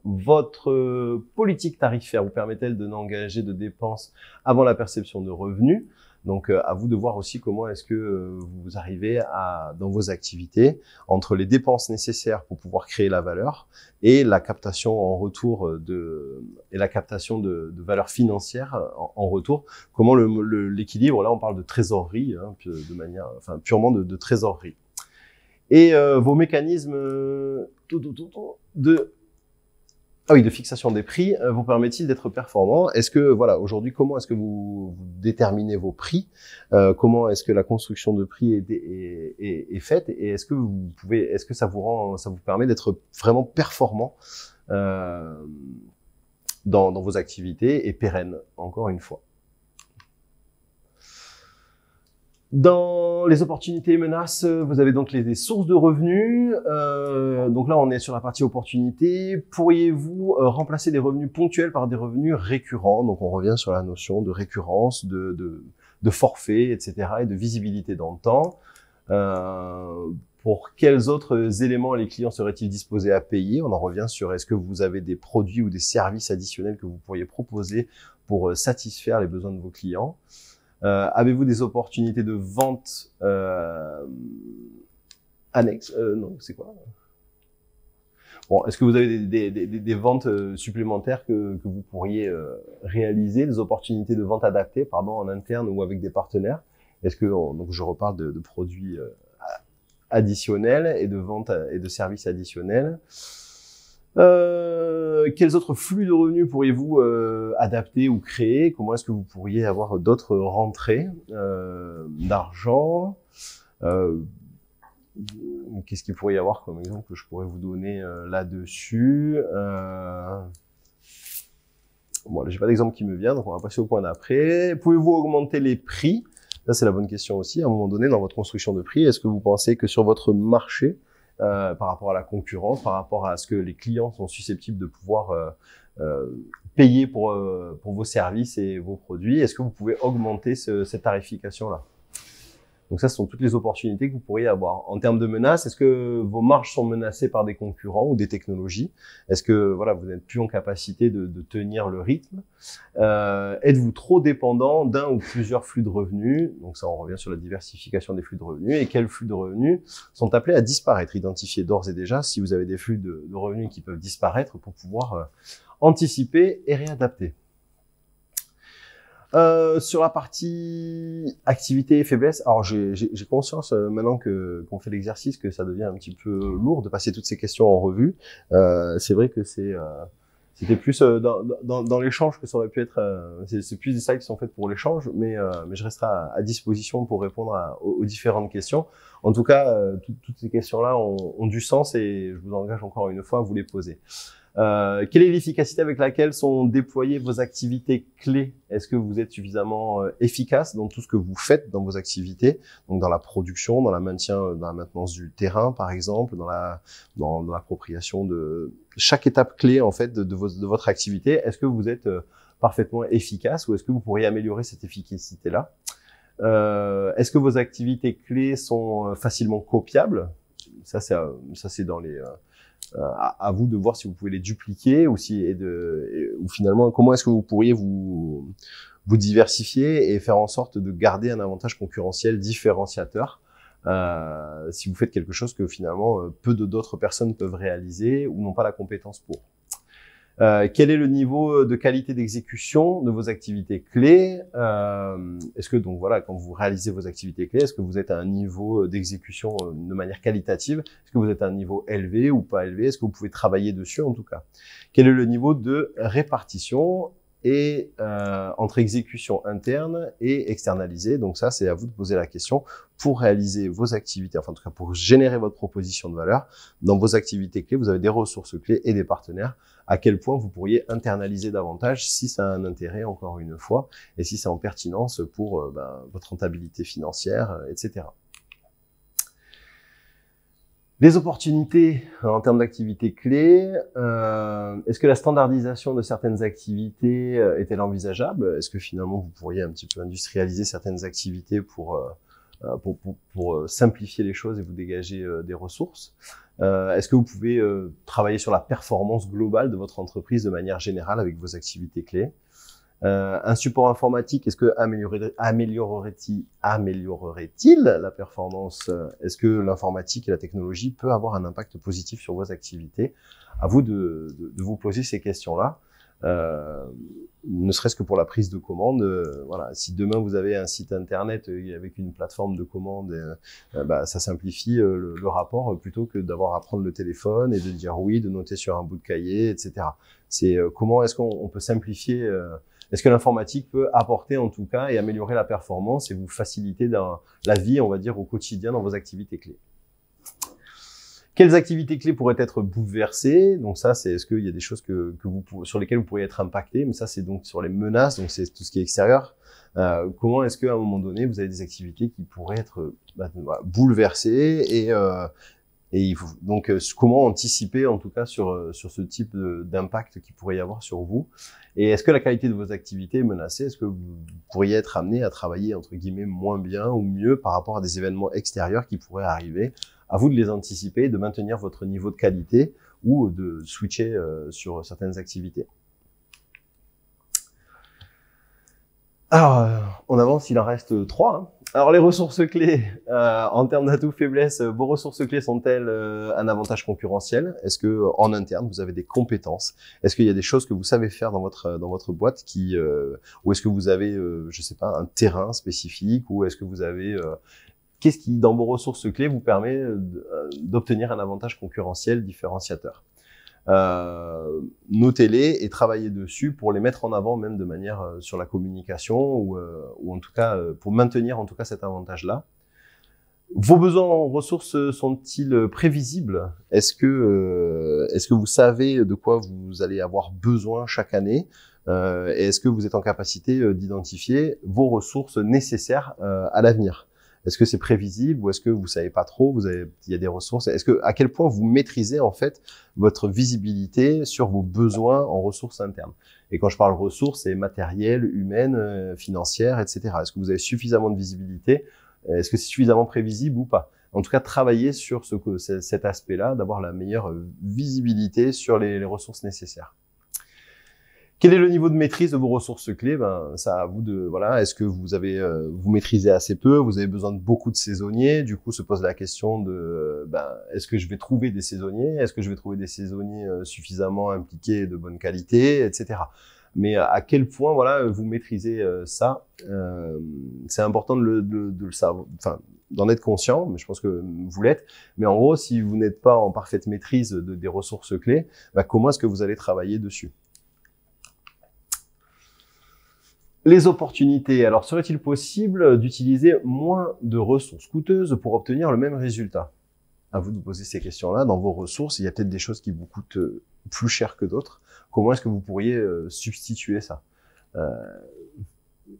[SPEAKER 1] Votre politique tarifaire vous permet-elle de n'engager de dépenses avant la perception de revenus? Donc, à vous de voir aussi comment est-ce que vous arrivez dans vos activités, entre les dépenses nécessaires pour pouvoir créer la valeur et la captation en retour de valeur financière en retour. Comment l'équilibre, là on parle de trésorerie, purement de trésorerie. Et vos mécanismes de fixation des prix vous permet-il d'être performant? Est-ce que aujourd'hui, comment est-ce que vous déterminez vos prix? Comment est-ce que la construction de prix est faite? Et est-ce que ça vous permet d'être vraiment performant dans vos activités et pérenne, encore une fois? Dans les opportunités et menaces, vous avez donc les sources de revenus. Donc là, on est sur la partie opportunités. Pourriez-vous remplacer des revenus ponctuels par des revenus récurrents? Donc on revient sur la notion de récurrence, de forfait, etc. et de visibilité dans le temps. Pour quels autres éléments les clients seraient-ils disposés à payer? On en revient sur est-ce que vous avez des produits ou des services additionnels que vous pourriez proposer pour satisfaire les besoins de vos clients? Avez-vous des opportunités de vente annexes? Non, c'est quoi? Bon, est-ce que vous avez des ventes supplémentaires que vous pourriez réaliser, des opportunités de vente adaptées, pardon, en interne ou avec des partenaires? Est-ce que donc je reparle de produits additionnels et de ventes et de services additionnels. Quels autres flux de revenus pourriez-vous adapter ou créer? Comment est-ce que vous pourriez avoir d'autres rentrées d'argent? Qu'est-ce qu'il pourrait y avoir comme exemple que je pourrais vous donner là-dessus? Bon, là, j'ai pas d'exemple qui me vient, donc on va passer au point d'après. Pouvez-vous augmenter les prix? Ça, c'est la bonne question aussi. À un moment donné, dans votre construction de prix, est-ce que vous pensez que sur votre marché, par rapport à la concurrence, par rapport à ce que les clients sont susceptibles de pouvoir payer pour vos services et vos produits, est-ce que vous pouvez augmenter cette tarification-là? Donc ça, ce sont toutes les opportunités que vous pourriez avoir. En termes de menaces, est-ce que vos marges sont menacées par des concurrents ou des technologies? Est-ce que voilà, vous n'êtes plus en capacité de tenir le rythme? Êtes-vous trop dépendant d'un ou plusieurs flux de revenus? Donc ça, on revient sur la diversification des flux de revenus. Et quels flux de revenus sont appelés à disparaître? Identifiez d'ores et déjà si vous avez des flux de revenus qui peuvent disparaître pour pouvoir anticiper et réadapter. Sur la partie activité et faiblesse, alors j'ai conscience maintenant qu'on fait l'exercice que ça devient un petit peu lourd de passer toutes ces questions en revue. C'est vrai que c'était plus dans l'échange que ça aurait pu être. C'est plus des slides qui sont faites pour l'échange, mais je resterai à disposition pour répondre aux différentes questions. En tout cas, toutes ces questions-là ont du sens et je vous engage encore une fois à vous les poser. Quelle est l'efficacité avec laquelle sont déployées vos activités clés? Est-ce que vous êtes suffisamment efficace dans tout ce que vous faites dans vos activités? Donc dans la production, dans la maintenance du terrain, par exemple, dans l'appropriation de chaque étape clé en fait de votre activité. Est-ce que vous êtes parfaitement efficace ou est-ce que vous pourriez améliorer cette efficacité-là? Est-ce que vos activités clés sont facilement copiables? Ça c'est dans les à vous de voir si vous pouvez les dupliquer ou ou finalement comment est-ce que vous pourriez vous diversifier et faire en sorte de garder un avantage concurrentiel différenciateur si vous faites quelque chose que finalement peu d'autres personnes peuvent réaliser ou n'ont pas la compétence pour. Quel est le niveau de qualité d'exécution de vos activités clés? Est-ce que donc voilà, quand vous réalisez vos activités clés, est-ce que vous êtes à un niveau d'exécution de manière qualitative? Est-ce que vous êtes à un niveau élevé ou pas élevé? Est-ce que vous pouvez travailler dessus en tout cas? Quel est le niveau de répartition et entre exécution interne et externalisée? Donc ça, c'est à vous de poser la question pour réaliser vos activités, enfin en tout cas pour générer votre proposition de valeur. Dans vos activités clés, vous avez des ressources clés et des partenaires. À quel point vous pourriez internaliser davantage si ça a un intérêt, encore une fois, et si c'est en pertinence pour votre rentabilité financière, etc. Les opportunités en termes d'activités clés, est-ce que la standardisation de certaines activités est-elle envisageable? Est-ce que finalement vous pourriez un petit peu industrialiser certaines activités pour simplifier les choses et vous dégager des ressources? Est-ce que vous pouvez travailler sur la performance globale de votre entreprise de manière générale avec vos activités clés? Un support informatique, est-ce que améliorerait-il la performance? Est-ce que l'informatique et la technologie peut avoir un impact positif sur vos activités? À vous de vous poser ces questions-là. Ne serait-ce que pour la prise de commande. Voilà, si demain vous avez un site internet avec une plateforme de commande, ça simplifie le rapport plutôt que d'avoir à prendre le téléphone et de dire oui, de noter sur un bout de cahier, etc. C'est comment est-ce qu'on peut simplifier. Est-ce que l'informatique peut apporter en tout cas et améliorer la performance et vous faciliter dans la vie, on va dire, au quotidien dans vos activités clés? Quelles activités clés pourraient être bouleversées? Donc ça, c'est est-ce qu'il y a des choses sur lesquelles vous pourriez être impacté? Mais ça, c'est donc sur les menaces, donc c'est tout ce qui est extérieur. Comment est-ce qu'à un moment donné, vous avez des activités qui pourraient être bouleversées et il faut donc comment anticiper en tout cas sur ce type d'impact qui pourrait y avoir sur vous? Et est-ce que la qualité de vos activités est menacée? Est-ce que vous pourriez être amené à travailler entre guillemets moins bien ou mieux par rapport à des événements extérieurs qui pourraient arriver à vous de les anticiper, de maintenir votre niveau de qualité ou de switcher sur certaines activités. Alors, on avance, il en reste 3. Hein. Alors, les ressources clés, en termes d'atouts faiblesses, vos ressources clés sont-elles un avantage concurrentiel? Est-ce que en interne, vous avez des compétences? Est-ce qu'il y a des choses que vous savez faire dans votre boîte ou est-ce que vous avez, je sais pas, un terrain spécifique, ou est-ce que vous avez qu'est-ce qui, dans vos ressources clés, vous permet d'obtenir un avantage concurrentiel différenciateur? Notez-les et travaillez dessus pour les mettre en avant, même de manière sur la communication ou en tout cas pour maintenir en tout cas cet avantage-là. Vos besoins en ressources sont-ils prévisibles? Est-ce que vous savez de quoi vous allez avoir besoin chaque année? Et est-ce que vous êtes en capacité d'identifier vos ressources nécessaires à l'avenir? Est-ce que c'est prévisible ou est-ce que vous savez pas trop? Il y a des ressources. À quel point vous maîtrisez en fait votre visibilité sur vos besoins en ressources internes? Et quand je parle ressources, c'est matériel, humaine, financière, etc. Est-ce que vous avez suffisamment de visibilité? Est-ce que c'est suffisamment prévisible ou pas? En tout cas, travaillez sur cet aspect-là, d'avoir la meilleure visibilité sur les ressources nécessaires. Quel est le niveau de maîtrise de vos ressources clés? Ça à vous de, voilà. Est-ce que vous maîtrisez assez peu? Vous avez besoin de beaucoup de saisonniers? Du coup, se pose la question de, est-ce que je vais trouver des saisonniers? Est-ce que je vais trouver des saisonniers suffisamment impliqués et de bonne qualité, etc. Mais à quel point, voilà, vous maîtrisez ça? C'est important de le savoir, enfin, d'en être conscient, mais je pense que vous l'êtes. Mais en gros, si vous n'êtes pas en parfaite maîtrise des ressources clés, comment est-ce que vous allez travailler dessus? Les opportunités. Alors, serait-il possible d'utiliser moins de ressources coûteuses pour obtenir le même résultat? À vous de vous poser ces questions-là. Dans vos ressources, il y a peut-être des choses qui vous coûtent plus cher que d'autres. Comment est-ce que vous pourriez substituer ça?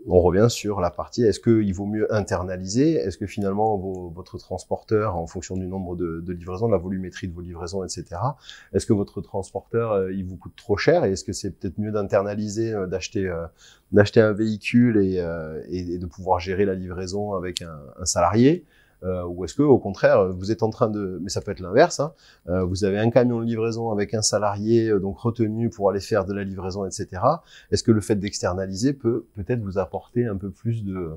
[SPEAKER 1] On revient sur la partie, est-ce qu'il vaut mieux internaliser? Est-ce que finalement votre transporteur, en fonction du nombre de livraisons, de la volumétrie de vos livraisons, etc., est-ce que votre transporteur, il vous coûte trop cher? Et est-ce que c'est peut-être mieux d'internaliser, d'acheter un véhicule et de pouvoir gérer la livraison avec un salarié? Ou est-ce que au contraire vous êtes en train de, mais ça peut être l'inverse, hein, vous avez un camion de livraison avec un salarié donc retenu pour aller faire de la livraison, etc. Est-ce que le fait d'externaliser peut peut-être vous apporter un peu plus de,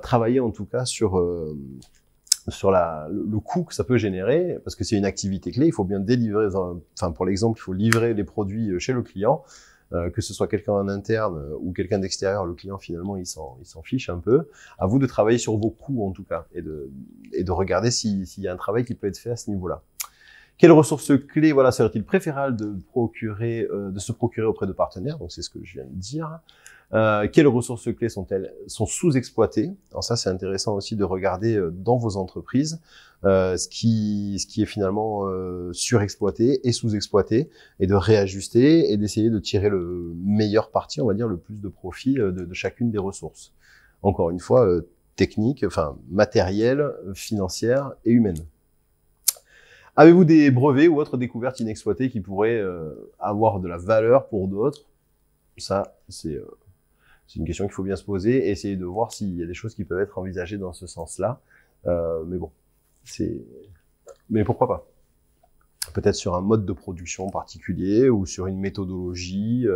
[SPEAKER 1] travailler en tout cas sur le coût que ça peut générer, parce que c'est une activité clé, il faut bien délivrer, enfin pour l'exemple, il faut livrer les produits chez le client. Que ce soit quelqu'un en interne ou quelqu'un d'extérieur, le client finalement il s'en fiche un peu. À vous de travailler sur vos coûts en tout cas et de regarder s'il y a un travail qui peut être fait à ce niveau-là. Quelles ressources clés, voilà, serait-il préférable de se procurer auprès de partenaires? Donc c'est ce que je viens de dire. Quelles ressources clés sont sous-exploitées? Alors ça, c'est intéressant aussi de regarder dans vos entreprises ce qui est finalement surexploité et sous-exploité, et de réajuster et d'essayer de tirer le meilleur parti, on va dire le plus de profit de chacune des ressources. Encore une fois, technique, enfin matérielle, financière et humaine. Avez-vous des brevets ou autres découvertes inexploitées qui pourraient avoir de la valeur pour d'autres? Ça, c'est une question qu'il faut bien se poser et essayer de voir s'il y a des choses qui peuvent être envisagées dans ce sens-là. Mais bon, mais pourquoi pas? Peut-être sur un mode de production particulier ou sur une méthodologie.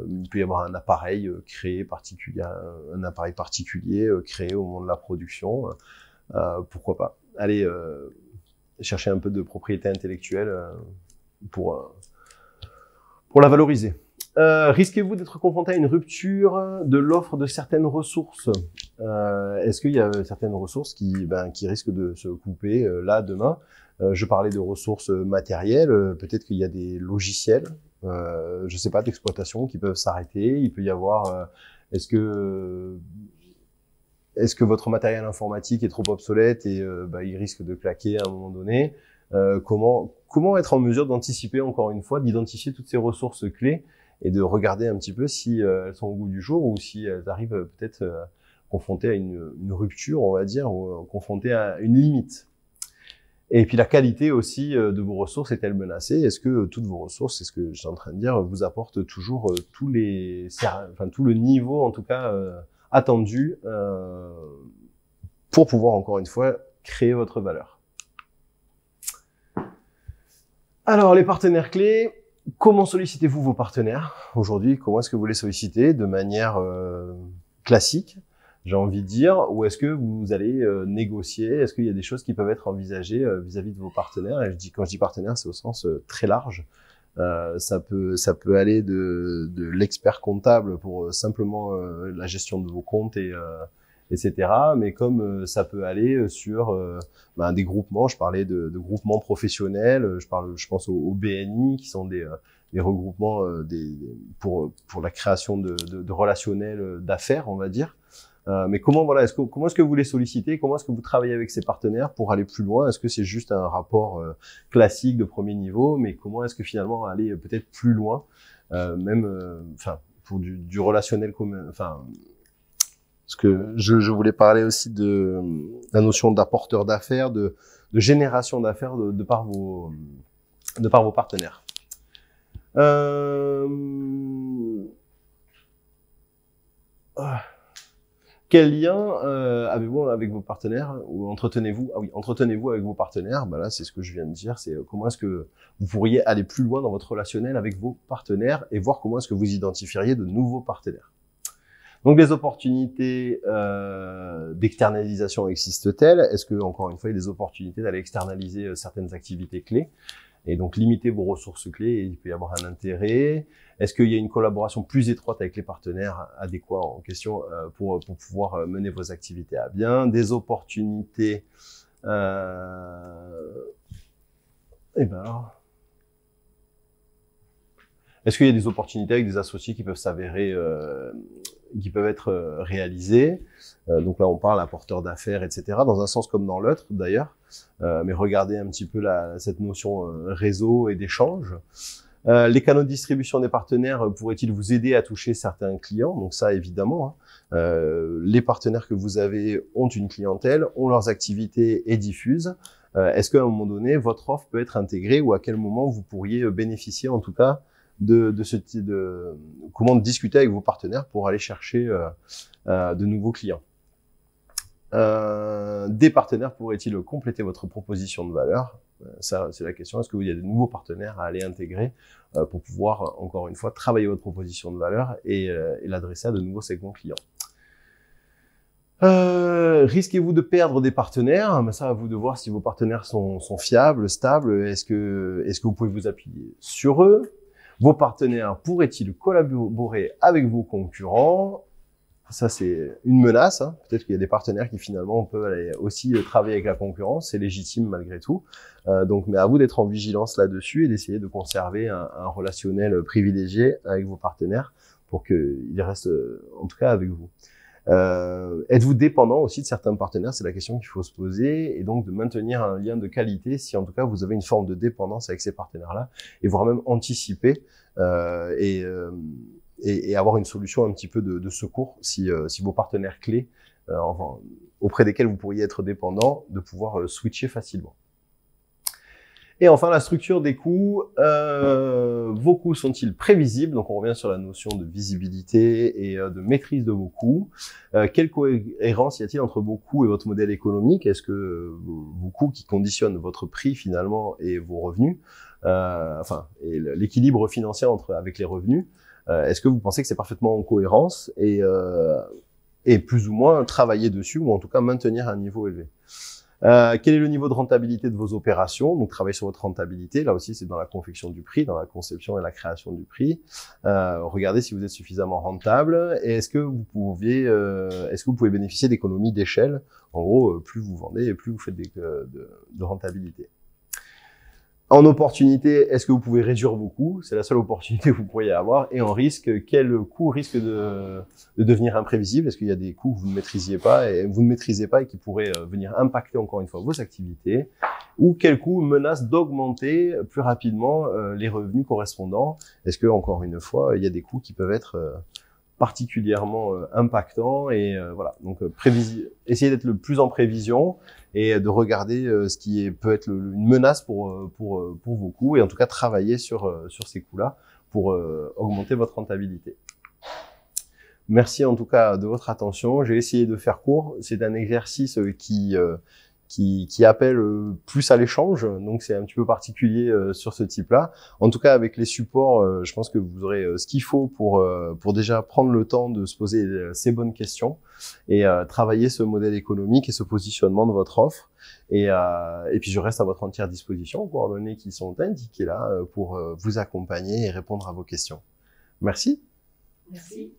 [SPEAKER 1] Il peut y avoir un appareil créé particulier, un appareil particulier créé au moment de la production. Pourquoi pas? Allez chercher un peu de propriété intellectuelle pour la valoriser. Risquez-vous d'être confronté à une rupture de l'offre de certaines ressources? Est-ce qu'il y a certaines ressources qui risquent de se couper là, demain? Je parlais de ressources matérielles, peut-être qu'il y a des logiciels, je sais pas, d'exploitation qui peuvent s'arrêter. Il peut y avoir, est-ce que votre matériel informatique est trop obsolète et il risque de claquer à un moment donné? Comment être en mesure d'anticiper, encore une fois, d'identifier toutes ces ressources clés et de regarder un petit peu si elles sont au goût du jour ou si elles arrivent peut-être confrontées à une rupture, on va dire, ou confrontées à une limite. Et puis la qualité aussi de vos ressources est-elle menacée? Est-ce que toutes vos ressources, c'est ce que je suis en train de dire, vous apportent toujours tout le niveau en tout cas attendu pour pouvoir encore une fois créer votre valeur? Alors, les partenaires clés, comment sollicitez-vous vos partenaires aujourd'hui? Comment est-ce que vous les sollicitez de manière classique, j'ai envie de dire, ou est-ce que vous allez négocier? Est-ce qu'il y a des choses qui peuvent être envisagées vis-à-vis de vos partenaires? Et quand je dis partenaire, c'est au sens très large. Ça peut aller de l'expert comptable pour simplement la gestion de vos comptes etc. Mais comme ça peut aller sur des groupements, je parlais de groupements professionnels, je pense aux BNI qui sont des regroupements pour la création de relationnels d'affaires, on va dire. Mais comment est-ce que vous les sollicitez? Comment est-ce que vous travaillez avec ces partenaires pour aller plus loin? Est-ce que c'est juste un rapport classique de premier niveau? Mais comment est-ce que finalement aller peut-être plus loin, pour du relationnel commun, parce que je voulais parler aussi de la notion d'apporteur d'affaires, de génération d'affaires de par vos partenaires. Quel lien avez-vous avec vos partenaires, ou entretenez-vous? Ah oui, entretenez-vous avec vos partenaires. Ben là, c'est ce que je viens de dire. C'est comment est-ce que vous pourriez aller plus loin dans votre relationnel avec vos partenaires et voir comment est-ce que vous identifieriez de nouveaux partenaires. Donc, les opportunités d'externalisation existent-elles? Est-ce que, encore une fois, il y a des opportunités d'aller externaliser certaines activités clés? Et donc, limiter vos ressources clés, et il peut y avoir un intérêt. Est-ce qu'il y a une collaboration plus étroite avec les partenaires adéquats en question pour pouvoir mener vos activités à bien? Des opportunités... est-ce qu'il y a des opportunités avec des associés qui peuvent s'avérer, qui peuvent être réalisées? Donc là, on parle apporteur d'affaires, etc., dans un sens comme dans l'autre, d'ailleurs. Mais regardez un petit peu cette notion réseau et d'échange. Les canaux de distribution des partenaires pourraient-ils vous aider à toucher certains clients? Donc ça, évidemment, les partenaires que vous avez ont une clientèle, ont leurs activités et diffusent. Est-ce qu'à un moment donné, votre offre peut être intégrée, ou à quel moment vous pourriez bénéficier, en tout cas, de ce type comment discuter avec vos partenaires pour aller chercher de nouveaux clients? Des partenaires pourraient-ils compléter votre proposition de valeur? Ça, c'est la question. Est-ce qu'il y a de nouveaux partenaires à aller intégrer pour pouvoir, encore une fois, travailler votre proposition de valeur et l'adresser à de nouveaux segments clients? Risquez-vous de perdre des partenaires? Mais ça, à vous de voir si vos partenaires sont fiables, stables. Est-ce que vous pouvez vous appuyer sur eux? Vos partenaires pourraient-ils collaborer avec vos concurrents? Ça, c'est une menace. Hein. Peut-être qu'il y a des partenaires qui finalement peuvent aller aussi travailler avec la concurrence. C'est légitime malgré tout. Mais à vous d'être en vigilance là-dessus et d'essayer de conserver un relationnel privilégié avec vos partenaires pour qu'ils restent, en tout cas, avec vous. Êtes-vous dépendant aussi de certains partenaires? C'est la question qu'il faut se poser, et donc de maintenir un lien de qualité si en tout cas vous avez une forme de dépendance avec ces partenaires-là, et voire même anticiper et avoir une solution un petit peu de secours si vos partenaires clés auprès desquels vous pourriez être dépendant, de pouvoir switcher facilement. Et enfin, la structure des coûts. Vos coûts sont-ils prévisibles? Donc, on revient sur la notion de visibilité et de maîtrise de vos coûts. Quelle cohérence y a-t-il entre vos coûts et votre modèle économique? Est-ce que vos coûts qui conditionnent votre prix finalement et vos revenus, et l'équilibre financier avec les revenus, est-ce que vous pensez que c'est parfaitement en cohérence et plus ou moins travailler dessus, ou en tout cas maintenir un niveau élevé? Quel est le niveau de rentabilité de vos opérations? Donc, travailler sur votre rentabilité. Là aussi, c'est dans la confection du prix, dans la conception et la création du prix. Regardez si vous êtes suffisamment rentable. Et est-ce que vous pouvez bénéficier d'économies d'échelle? En gros, plus vous vendez et plus vous faites de rentabilité. En opportunité, est-ce que vous pouvez réduire vos coûts? C'est la seule opportunité que vous pourriez avoir. Et en risque, quel coût risque de devenir imprévisible? Est-ce qu'il y a des coûts que vous ne maîtrisez pas et qui pourraient venir impacter encore une fois vos activités? Ou quel coût menace d'augmenter plus rapidement les revenus correspondants? Est-ce que, encore une fois, il y a des coûts qui peuvent être particulièrement impactants? Et voilà, donc essayez d'être le plus en prévision et de regarder ce qui peut être une menace pour vos coûts, et en tout cas travailler sur ces coûts-là pour augmenter votre rentabilité. Merci en tout cas de votre attention. J'ai essayé de faire court. C'est un exercice qui qui appelle plus à l'échange. Donc c'est un petit peu particulier sur ce type-là. En tout cas, avec les supports, je pense que vous aurez ce qu'il faut pour déjà prendre le temps de se poser ces bonnes questions et travailler ce modèle économique et ce positionnement de votre offre. Et puis je reste à votre entière disposition, aux coordonnées qui sont indiquées là pour vous accompagner et répondre à vos questions. Merci.
[SPEAKER 2] Merci.